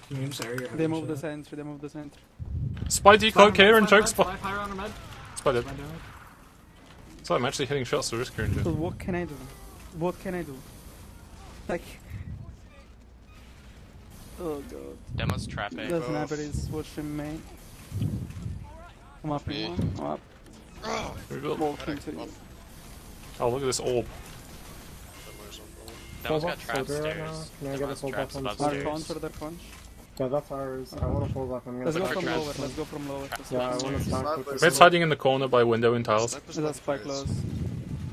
Medium, sorry, you're
They
heavy
move the
shit.
sentry, they move the sentry.
Spy decloak here and choke
Spy
spot.
pyro on our med.
Spy dead.
Spy down.
So I'm actually hitting shots to risk here.
So what can I do? What can I do? Like... Oh god.
Demo's trapping.
The sniper is watching me. I'm up in one. I'm up.
Rebuild.
Walking to you.
Oh, look at this orb.
Demo's
Full
got
buff
traps
soldier right now.
stairs.
Can I get a
Demo's
full
traps
buff on
above
Our
stairs?
conch
stairs.
or their conch?
Yeah, that's ours. I want to pull up. I'm gonna
Let's go
stack
from
this
lower,
one.
let's go from lower.
Yeah, I want to stack with this.
Red's hiding in the corner by window and tiles.
Is that spy close?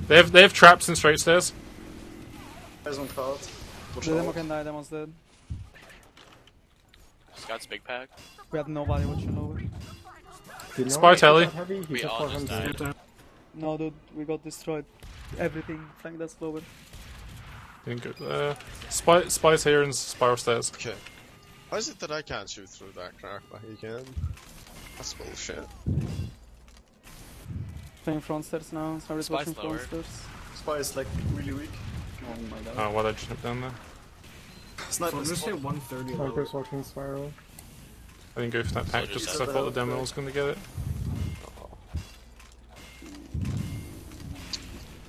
They have traps in straight stairs.
Guys on card. Watch
The demo
out.
can die, demo's dead.
Scout's big pack.
We have nobody watching lower.
Do you know
Spy
what
tally.
heavy? He
We
took
all just
400.
died.
Scout down.
No dude, we got destroyed. Everything, flank that's lower.
Didn't go there. Spy's here and spiral stairs.
Okay. Why is it that I can't shoot through that crack, but he can? That's bullshit.
Playing front stairs now, somebody's
Spy's
watching front
lower.
stairs.
Spy is like really weak. Oh my god.
Oh, why did I jump down there?
So I'm
Sniper's
just hit
spot.
130 lower.
Sniper's watching spiral.
I didn't go for that pack just because I thought the demo was going to get it.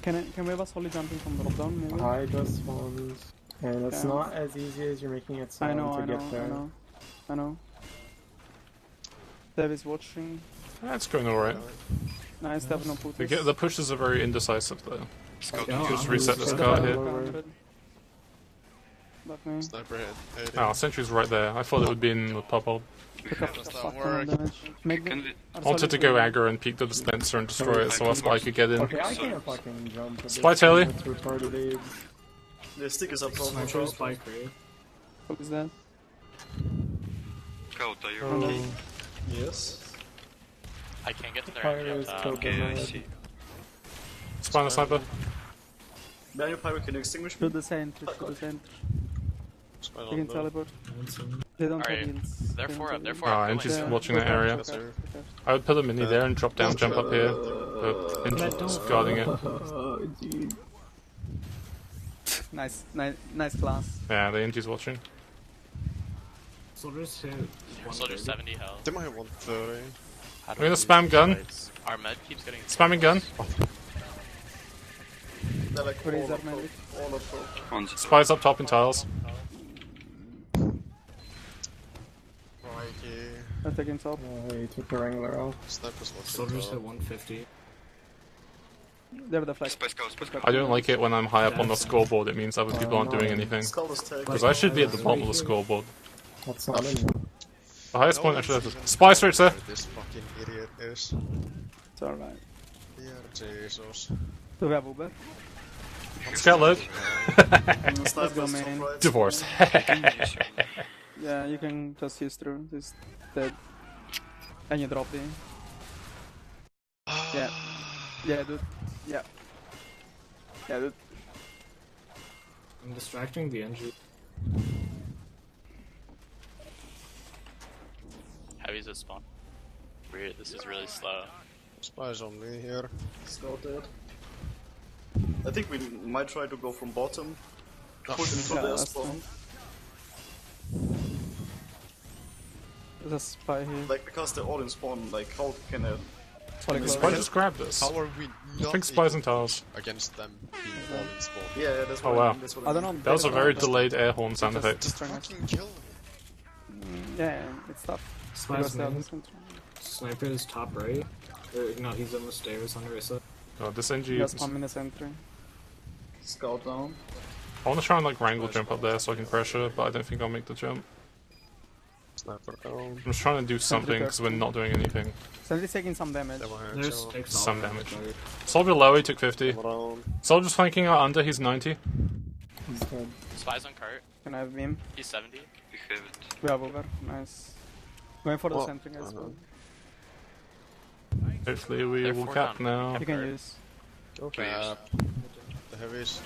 Can we have a solid jumping from drop down maybe?
I just spawned. And it's
Yeah.
not as easy as you're making it
I
sound
know,
to
I
get
know,
there.
I know. I know. Dev is watching.
That's going alright.
Nice, Dev no put
The pushes are very indecisive though.
Scout
Yeah,
Just
I'm
reset
losing.
this card here.
Back me.
Sniper hit. 80.
Oh, sentry's right there. I thought it would be in the pop hold.
Pick up
Does
the
that
fuck ton
work?
of damage. Make
Can
the...
we?
I wanted to go aggro and peek the dispenser and destroy it so Spy could get in.
Okay, I can't fucking jump. at
Spy
this
telly.
point, It's retarded AIDS.
The stick is up top. Watch
Sniper
out.
spike raid.
What is that?
Scout, are you
Oh,
okay?
Yes.
I can't get to their
Fire
engine
is
up top.
killed.
Okay, I see.
Spy on the sniper.
Behind your pyro, can you extinguish me?
Shoot the center, shoot the center.
Spy
They
on
can
the-
teleport.
Handsome.
They don't
Alright,
have heals.
They're
They don't
4 up,
have
they're
heals.
4 up.
Oh,
Go in.
Angie's
Yeah,
watching
go
that
back,
area.
go back, go back.
I would put a mini there and drop down, jump up here. But Angie's guarding it.
Oh, dude.
Nice class.
Yeah, the Angie's watching.
Soldiers hit
Soldier
130.
70 health.
They might have 130.
How do
We're gonna
we
spam
lose
gun.
fights? Our med keeps getting...
Spamming gun.
They're like
What is
all
that,
up top.
medic?
All up top.
On the
Spy's up top in tiles.
Righty.
I'm taking top.
He took the Wrangler off.
Sniper's watching.
Soldiers hit
top.
150.
They have the flag.
Spy Scout, Spy Scout.
I don't like it when I'm high up on the scoreboard. It means other people aren't doing anything.
Skull is tagged.
Because I should be at the bottom of the scoreboard.
That's not in.
The highest
No
point I
one
should have.
sees
Spy straight there.
where this fucking idiot is.
It's alright.
Yeah, Jesus.
Do we have Uber?
Scout low.
And the sniper
go,
is
man.
top right.
Divorce.
Yeah, you can just use through. This dead. And you drop the. Yeah. Yeah, dude. Yeah. Yeah, dude.
I'm distracting the Engie.
Heavy's at spawn. Weird, this is really slow.
Spies on me here.
Scout dead. I think we might try to go from bottom. Push into
Yeah,
their
that's
spawn.
fine. There's a spy here.
Like, because they're all in spawn, like, how can I...
Probably close.
Spy just grabbed us.
How are we
I
not
think Spies and
able
Towers.
against them being all in spawn?
Yeah, that's what
Oh, wow.
I mean. That's what
I don't know.
That was a very
just-
delayed air horn sound effect.
Just
trying to-
fucking kill me.
Yeah, it's tough.
Spies
Because they have
main.
this control.
Sniper is top right. No, he's on the stairs on the right side.
Oh, this
You
Engie.
guys come in the center.
Scout down.
I want to try and like wrangle jump up there so I can pressure, but I don't think I'll make the jump.
Sniper down.
I'm just trying to do something because we're not doing anything.
Sentry's taking some damage.
Demo here,
There's
chill.
six
Some
all
damage.
around.
Soldier low, he took 50.
Demo down.
Soldier's flanking out under, he's 90.
He's dead.
Spies on cart.
Can I have beam?
He's 70.
We have it.
We have over. Nice. Going for the
Well,
sentry guys. Well.
Hopefully we
They're
will
four
cap
down.
now.
You can use.
Okay. The heavies.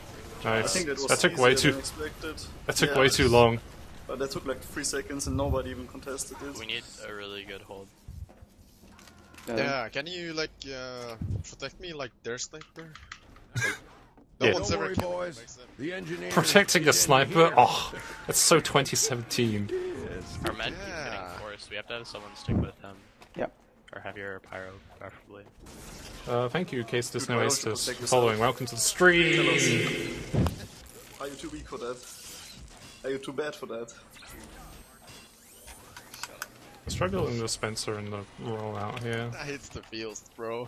I
Nice.
think that was
That took way
easier
too.
than expected.
That took
Yeah,
way too long.
But that took like 3 seconds and nobody even contested it.
We need a really good hold.
Yeah, can you like protect me like their sniper? Like, no
Yeah.
one's
Don't
ever
worry,
killed me
boys.
like them.
The engineer
Protecting a sniper? Oh, that's so 2017.
Our men keep
Yeah.
getting forced. We have to have someone stick with them.
Yep.
Or heavier or pyro, preferably.
Thank you, Case
Dude,
No
why don't you
Astus,
protect
for
yourself?
following. Welcome to the stream!
Are you too weak for that? Are you too bad for that?
I struggle in the Spencer and the rollout here.
That hits the feels, bro.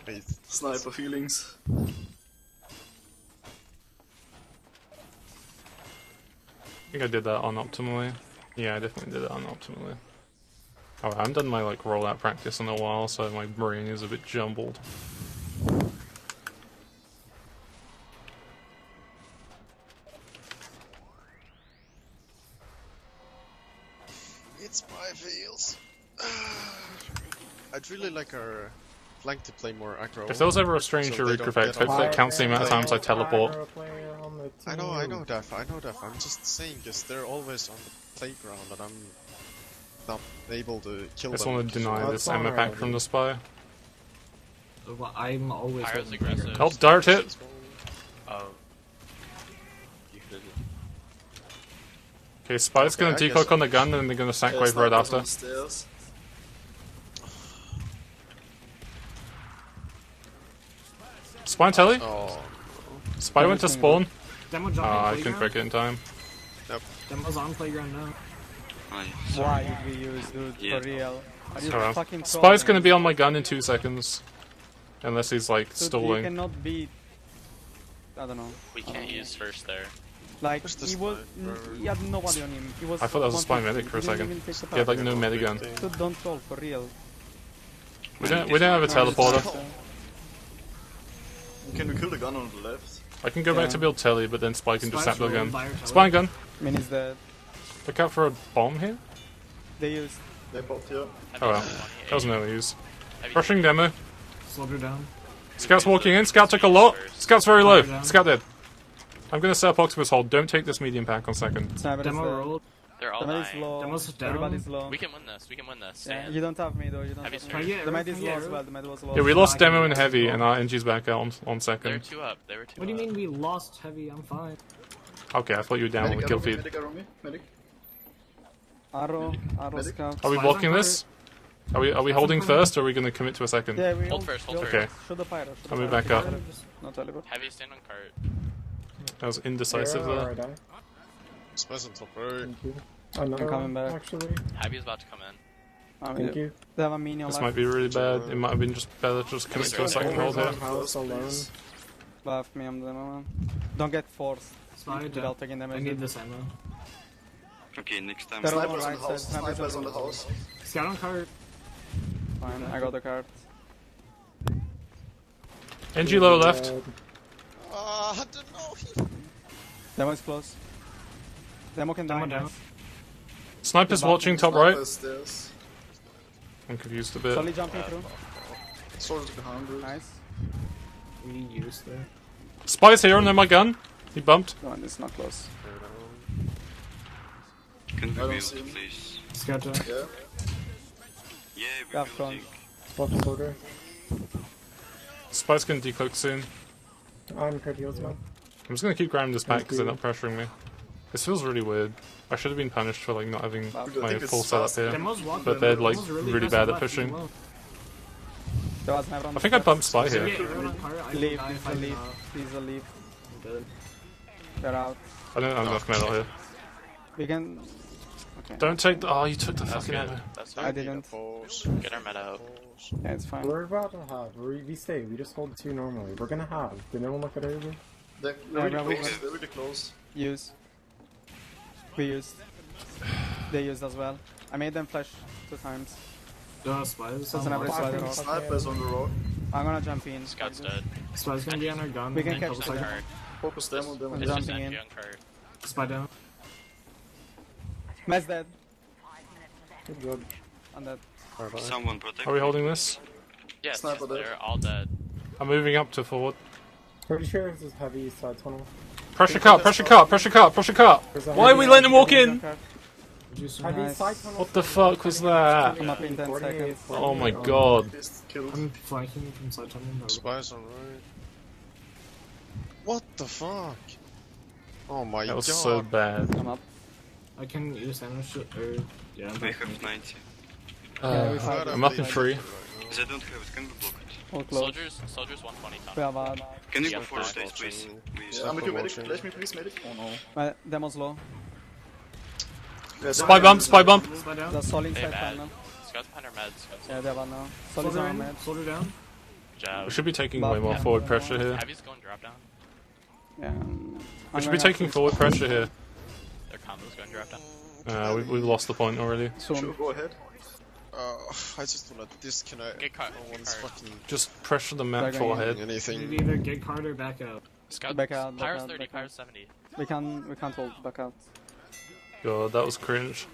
It's
Sniper feelings.
I think I did that unoptimally. Yeah, I definitely did that unoptimally. Oh, I haven't done my like rollout practice in a while, so my brain is a bit jumbled.
It's my feels. I'd really like our flank to play more aggro.
If there was ever a strange
So they
Eureka
don't
effect,
get
hopefully it counts the amount of times I teleport.
I know, Daph, I'm just saying, because they're always on the playground and I'm not able to kill
I just
them.
want to deny
That's
this ammo pack from the spy.
Well, I'm always.
Pyro's
holding the
aggressive.
Oh, dart it!
Oh. You could.
Okay, spy's
Okay,
gonna
I guess-
decloak on the gun and they're gonna sack wave right
Snipers
after.
on the stairs.
Spy and telly?
Oh,
Spy went to spawn.
Demo jump
Ah, I
on
couldn't
playground.
break it in time.
Demo's on playground now.
Nice.
Why did we use, dude?
Yeah.
For real? Are you
Oh well.
fucking
Spy's
trolling?
gonna be on my gun in 2 seconds. Unless he's like
Dude, you
stalling.
cannot beat. I don't know.
We can't use first there.
Like
Where's the
he was,
sniper?
he had nobody on him. He was.
I thought that was a spy
150.
medic for a
He didn't
second.
even take the
He had like
pack.
no medigun.
Dude, don't troll for real.
We don't have a teleporter.
Can we kill the gun on the left?
I can go back
Yeah.
to build telly, but then Spy can just
Spy's
snap the
rolling
gun.
by your telly.
Spy gun!
I mean, is that
Look out for a bomb here?
they used.
They popped here.
Oh well. That was no use.
Heavy
Rushing demo.
Soldier down.
Scout's walking in. Scout took a lot. Scout's very low. Scout dead. I'm gonna set up Octopus hold. Don't take this medium pack on second.
Sniper
Demo
is
rolled.
They're all
Somebody's
dying.
low.
Demo's down.
Everybody's low.
We can win this. We can win this.
Yeah,
Stand.
you don't have me though. You don't
Heavy
have me.
surge.
Yeah,
The med is
yeah,
low as well. The med was low.
Yeah, we lost demo and heavy, and our Engie's back out on
They were
second.
2 up. They were 2
What do you
up.
mean we lost heavy? I'm fine.
Okay, I thought you were down on the
Medic
kill
arrow me,
feed.
medic arrow me, medic.
Arrow
Medic.
scout.
Are we
Spies
blocking
on
this? Are we holding first, or are we gonna commit to a second?
Yeah, we
Hold first, hold
go
first.
Okay.
Shoot the pyro. shoot the
I'll move
pyro.
back up.
Not teleport.
Heavy stand on cart.
That was indecisive there.
Spies on top right.
Thank you. Another
I'm coming
one,
back.
actually.
Heavy's about to come in.
Thank you.
They have a minion
This
left.
might be really bad. It might have been just better to just commit to a second hold here.
House alone.
Left me on the moment. Don't get forced
Spy
without
down.
taking
I
damage.
need this ammo.
Okay, next time.
They're all on
Snipers on
right
the house.
side.
Snipers on the house.
Scout on cart.
Fine, I got the card.
Engie low left.
I don't know.
Demo is close. Demo can die.
Demo down.
Nice.
Sniper's watching top right.
Sniper stairs.
I'm confused a bit.
Solly jumping through.
Soldiers behind it.
Nice.
We used there.
Spy's here under my gun. He bumped.
No, it's not close.
Can we
don't
build,
see him.
please?
Scatter.
Yeah.
Yeah,
Yeah,
we're
front.
building.
Spot soldier.
Spy's gonna decloak soon.
I'm crit heals now.
I'm just gonna keep grabbing this back because they're not pressuring me. This feels really weird. I should have been punished for like not having
I
my
think it's
full setup
fast.
here.
Demo's walking.
But they're like
Demo's
really
aggressive
bad at
left,
pushing.
low.
There was never on
I think I bumped Spy here.
Yeah, everyone on cart, I will
Leave,
die if
please
I'm
leave.
not.
Please leave.
I'm good.
They're out.
I don't have enough metal here.
We can. Okay.
Don't take the. Oh, you took the
That's
fucking
good.
ammo.
That's
I
fine.
didn't.
Get our meta out.
Yeah, it's fine.
We're about to have. We stay. We just hold 2 normally. We're gonna have. Did anyone look at it?
They're
Yeah,
really
we
close.
can-
They're really close.
Use. We used. They used as well. I made them flash 2 times.
Spiders.
So it's an average slider off.
Snipers on the road.
I'm gonna jump in.
Scout's dead.
Spy's gonna be on our gun.
We can
and
catch
couple
them.
seconds.
Cart.
Focus them on them.
I'm
It's just
jumping in.
Engie on cart.
Spy down.
Matt's dead.
Good job.
On that.
Someone protect
Are we holding this?
Yes,
Sniper dead.
they're all dead.
I'm moving up to forward.
Pretty sure this is heavy side tunnel.
Pressure cut, pressure cut, pressure cut, pressure cut!
There's a
Why are we letting him walk in?
Heavy
Nice.
side tunnel.
What the fuck was that?
I'm up in 10 seconds.
Oh my god.
Just killed.
I'm flanking from side tunnel. No.
Spies on right. What the fuck? Oh my
That was
god.
so bad.
I'm up.
I can use sandwich or yeah. I'm
We
flanking.
have 90.
Yeah, we fight.
I'm up in 3.
They don't have it, can we block it?
All close.
Soldiers 120
We
tunnel.
have
Can you
Yeah,
go for
fine.
stage, please? Please.
I'm with you, medic.
Watching.
Flash me, please, medic. Oh no.
Demo's low.
Yeah,
Spy bump, spy bump!
Spy down.
The Sol
They
inside
mad.
final.
Scout's behind our meds. Scout's
Yeah, they have one now. Sol is
Soldier
on
in.
mid.
Soldier down.
Good job.
We should be taking
Buff,
way more
yeah.
forward pressure here.
Heavy's going drop down.
Yeah.
We should be taking forward pressure here.
Their combo's going drop down.
We've lost the point already.
Sure,
Soon.
go ahead.
I just wanna disconnect.
Get caught,
No
get
one's
caught.
fucking
Just pressure the map
Dragging
full
in.
ahead.
You need
anything.
either get card or back out.
Scout,
Back out, back
Pyro's
out,
30,
back out.
Pyro's 70.
We can't hold back out.
God, that was cringe.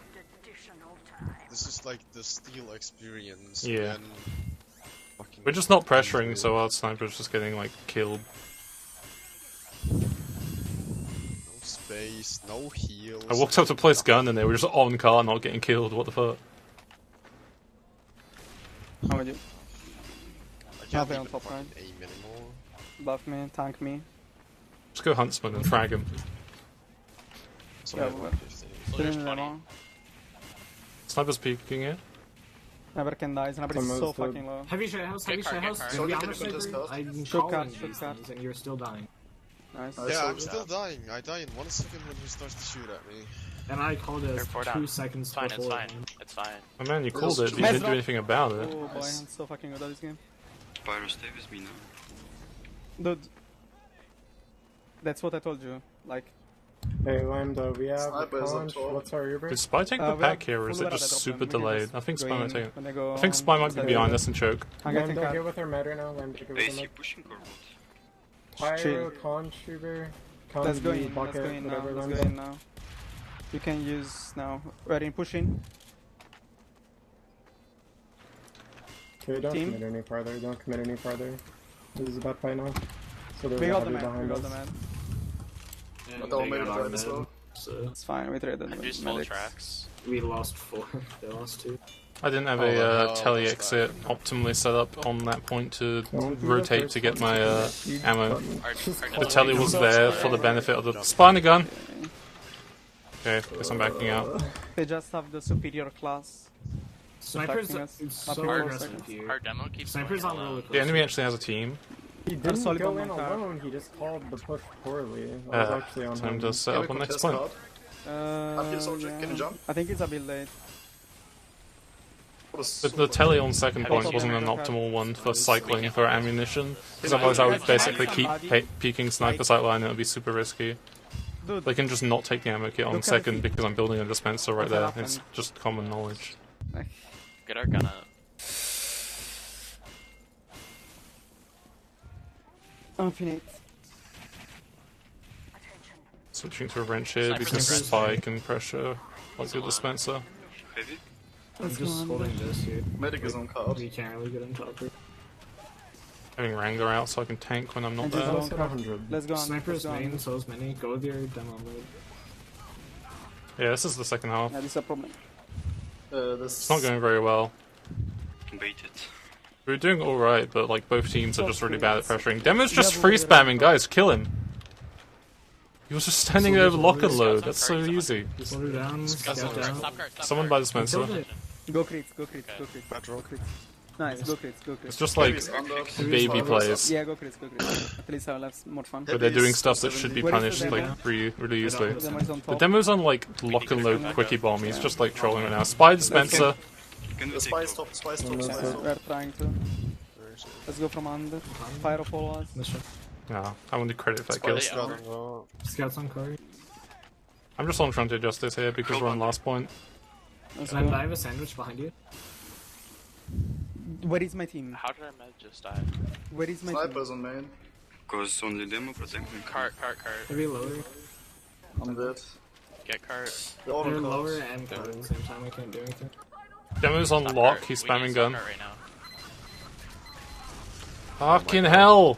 This is like the steel experience.
Yeah.
And fucking
We're just not pressuring, so our sniper's just getting like killed.
no space, no heals.
I walked up to place gun and they were just on car, not getting killed. What the fuck?
How would you?
I can't
Nothing on
even
top
fucking
line.
aim anymore.
Buff me, tank me.
Just go huntsman and frag him.
Sorry,
Yeah,
about
well.
15.
Soldiers
Didn't
20.
know.
Sniper's peeking it.
Never can die. Sniper is
Almost
so
dead.
fucking low.
Heavy shit house. Heavy
Get card,
shit house.
get
To
card.
be
Soldier
honest,
can contest
Sniper,
house.
I'm
Shoot
calling
card,
these
shoot card.
things and you're still dying.
Nice.
Nice.
Yeah, I'm
soldier.
still dying. I die in 1 second when he starts to shoot at me.
And I called it
They're
as
4
2
down.
seconds
It's fine, it's
before.
fine. It's fine.
Oh man, you called it, but you
Mess
didn't do
up.
anything about it.
Oh boy, I'm so fucking good at this game.
Pyro, stay with me now.
Dude. That's what I told you. Like,
Hey Lambda, we have a
Snipers on
conch.
top.
What's our Uber?
Did Spy take the
we
pack
have
here, or is
full
it just
barrel
super
that open. We can
delayed?
just
I think
go
Spy might
in
take it.
when they go
I think Spy might be
inside.
behind us and choke.
I'm getting
Lambda,
card.
get with our med right now. Lambda, get with
Is
our
he
med.
pushing or what?
Pyro,
Chill.
conch, Uber.
Let's go
Conch,
in,
bucket,
let's go in now,
whatever,
let's
Lambda.
go in now. You can use now. We're in pushing.
Okay, don't
Team.
commit any farther. Don't commit any farther. This is a bad fight now. So there's
We
a
got the
heavy
man, we
behind
got
us.
the man.
And
But all
they
made
got
it
our
as
med,
well.
So
It's fine, we traded
I
with
just full
medics.
tracks.
we lost 4. They lost 2.
I didn't have
Oh,
a
hell,
tele
what's
exit optimally set up on that point to
Don't do
rotate
that
to get my
first.
ammo.
Our
The
demo
telly was there for the benefit of the spy in the gun. Okay, guess I'm backing out.
They just have the superior class.
Snipers,
Attacking us.
it's
Up
so
in 4
aggressive
seconds.
here.
Our demo keeps
Snipers
going
on roller
alone.
coaster.
The enemy actually has a team.
He didn't
solid
go
on
in
my car.
alone, he just called the push poorly. I was actually on
Time
him.
to set
Can
up
we
on next
contest
point.
hard? Up here, soldier. Can you jump?
I think it's a bit late.
What is
But the telly on second
Have
point
you
wasn't
seen
an
it?
optimal one for cycling for ammunition, because otherwise I would basically keep peeking sniper sight line and it would be super risky.
Dude,
They can just not take the ammo kit on
Look at
second
it.
because I'm building a dispenser right
What
there.
happened?
It's just common knowledge.
Get our gun up.
infinite.
Switching to a wrench here
Sniper's
because
aggressive.
spike and pressure. Like the dispenser.
Heavy.
I'm
Let's
just
go on.
holding this here.
Medic is on card.
We can't really get on top of it.
Having Wrangler out so I can tank when I'm not
And just
there.
long craft.
100.
Let's go on.
Sniper's
let's go on.
main, so is many. Go with your demo mode.
Yeah, this is the second half.
Yeah, this is a problem.
This
It's not going very well.
Bait it.
We're doing alright, but like both teams are just really bad at pressuring. Demo's just free spamming, guys, kill him! He was just standing there with lock and load, that's so easy.
Slow her down,
Stop
scout
card,
down.
stop card, stop
Someone
card.
by dispenser.
Killed it.
Go crits, go crits, go crits.
Bad roll.
Go crits. Nice, go crits, go crits.
It's just like
Heavy's under.
baby plays,
Yeah, go crits, go crits. At least I'll have more fun.
but they're doing stuff that should be
Where is the
punished
demo?
like really easily.
The demo is on
The
top.
demo's on like lock and load quickie bomb, he's just like trolling right now. Spy dispenser,
Can we
The
take
spy
top?
stop, spy stop,
Yeah,
spy
so-
stop.
We're trying to. Let's go from under. Fire of all us.
Let's check.
yeah, I want to credit for that
Are
kill.
they
Got
over?
him, well,
Scouts on card.
I'm just on Frontier Justice here because we're on last point.
Let's
And I
go.
have a sandwich behind you.
Where is my team?
How did our med just die?
Where is my team?
Snipers on main.
Cause only demo protect me.
Cart.
Maybe lower.
I'm dead.
Get cart.
They're all
They're
on
lower
cards.
and card at the same time. I can't do anything.
Demo's on
Stop
lock,
cart.
he's
We need
spamming
stop
gun.
cart right now.
Fucking hell!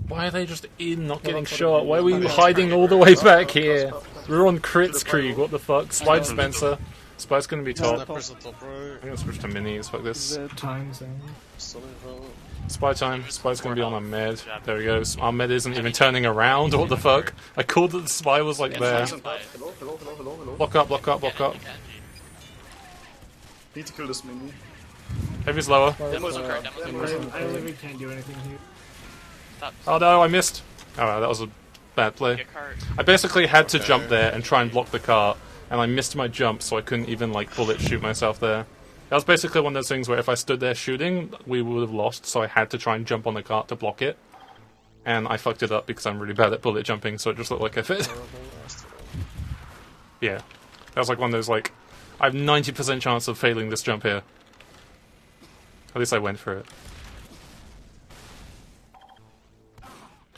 Why are they just in, not getting shot? Why are we hiding all the way back here? We're on crits, Krieg, what the fuck? Spy dispenser. Spy's gonna be top.
Sniper's on top right.
I'm gonna switch to minis, fuck this.
The
Time zone.
Solid roll.
Spy time. Spy's gonna be on our med. There he goes. Our med isn't even turning around, what the fuck? I called that the spy was like there.
Hello, hello, hello, hello, hello.
Block up, block up, block up.
Need to kill this mini.
Heavy's lower.
Demo's on cart. Demo's on cart.
I literally can't do anything here.
Stop.
Oh no, I missed. Oh, that was a bad play.
Get cart.
I basically had to jump there and try and block the cart, and I missed my jump, so I couldn't even like bullet shoot myself there. That was basically one of those things where if I stood there shooting, we would have lost, so I had to try and jump on the cart to block it. And I fucked it up because I'm really bad at bullet jumping, so it just looked like I fit. Yeah. That was like one of those like, I have 90% chance of failing this jump here. At least I went for it.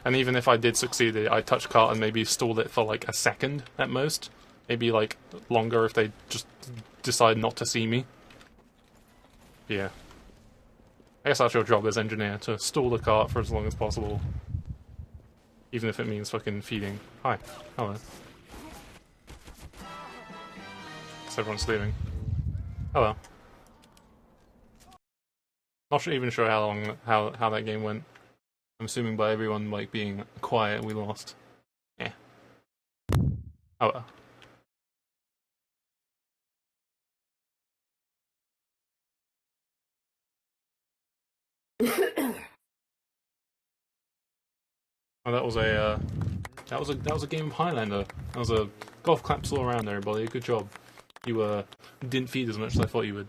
And even if I did succeed it, I'd touch cart and maybe stalled it for like a second at most. Maybe like longer if they just decide not to see me. Yeah. I guess that's your job as engineer, to stall the cart for as long as possible. Even if it means fucking feeding. Hi. Hello. Guess everyone's leaving. Hello. Not even sure how long how that game went. I'm assuming by everyone like being quiet we lost. Yeah. Oh well. Oh, that was a game of Highlander. That was a golf claps all around, everybody. Good job. You didn't feed as much as I thought you would.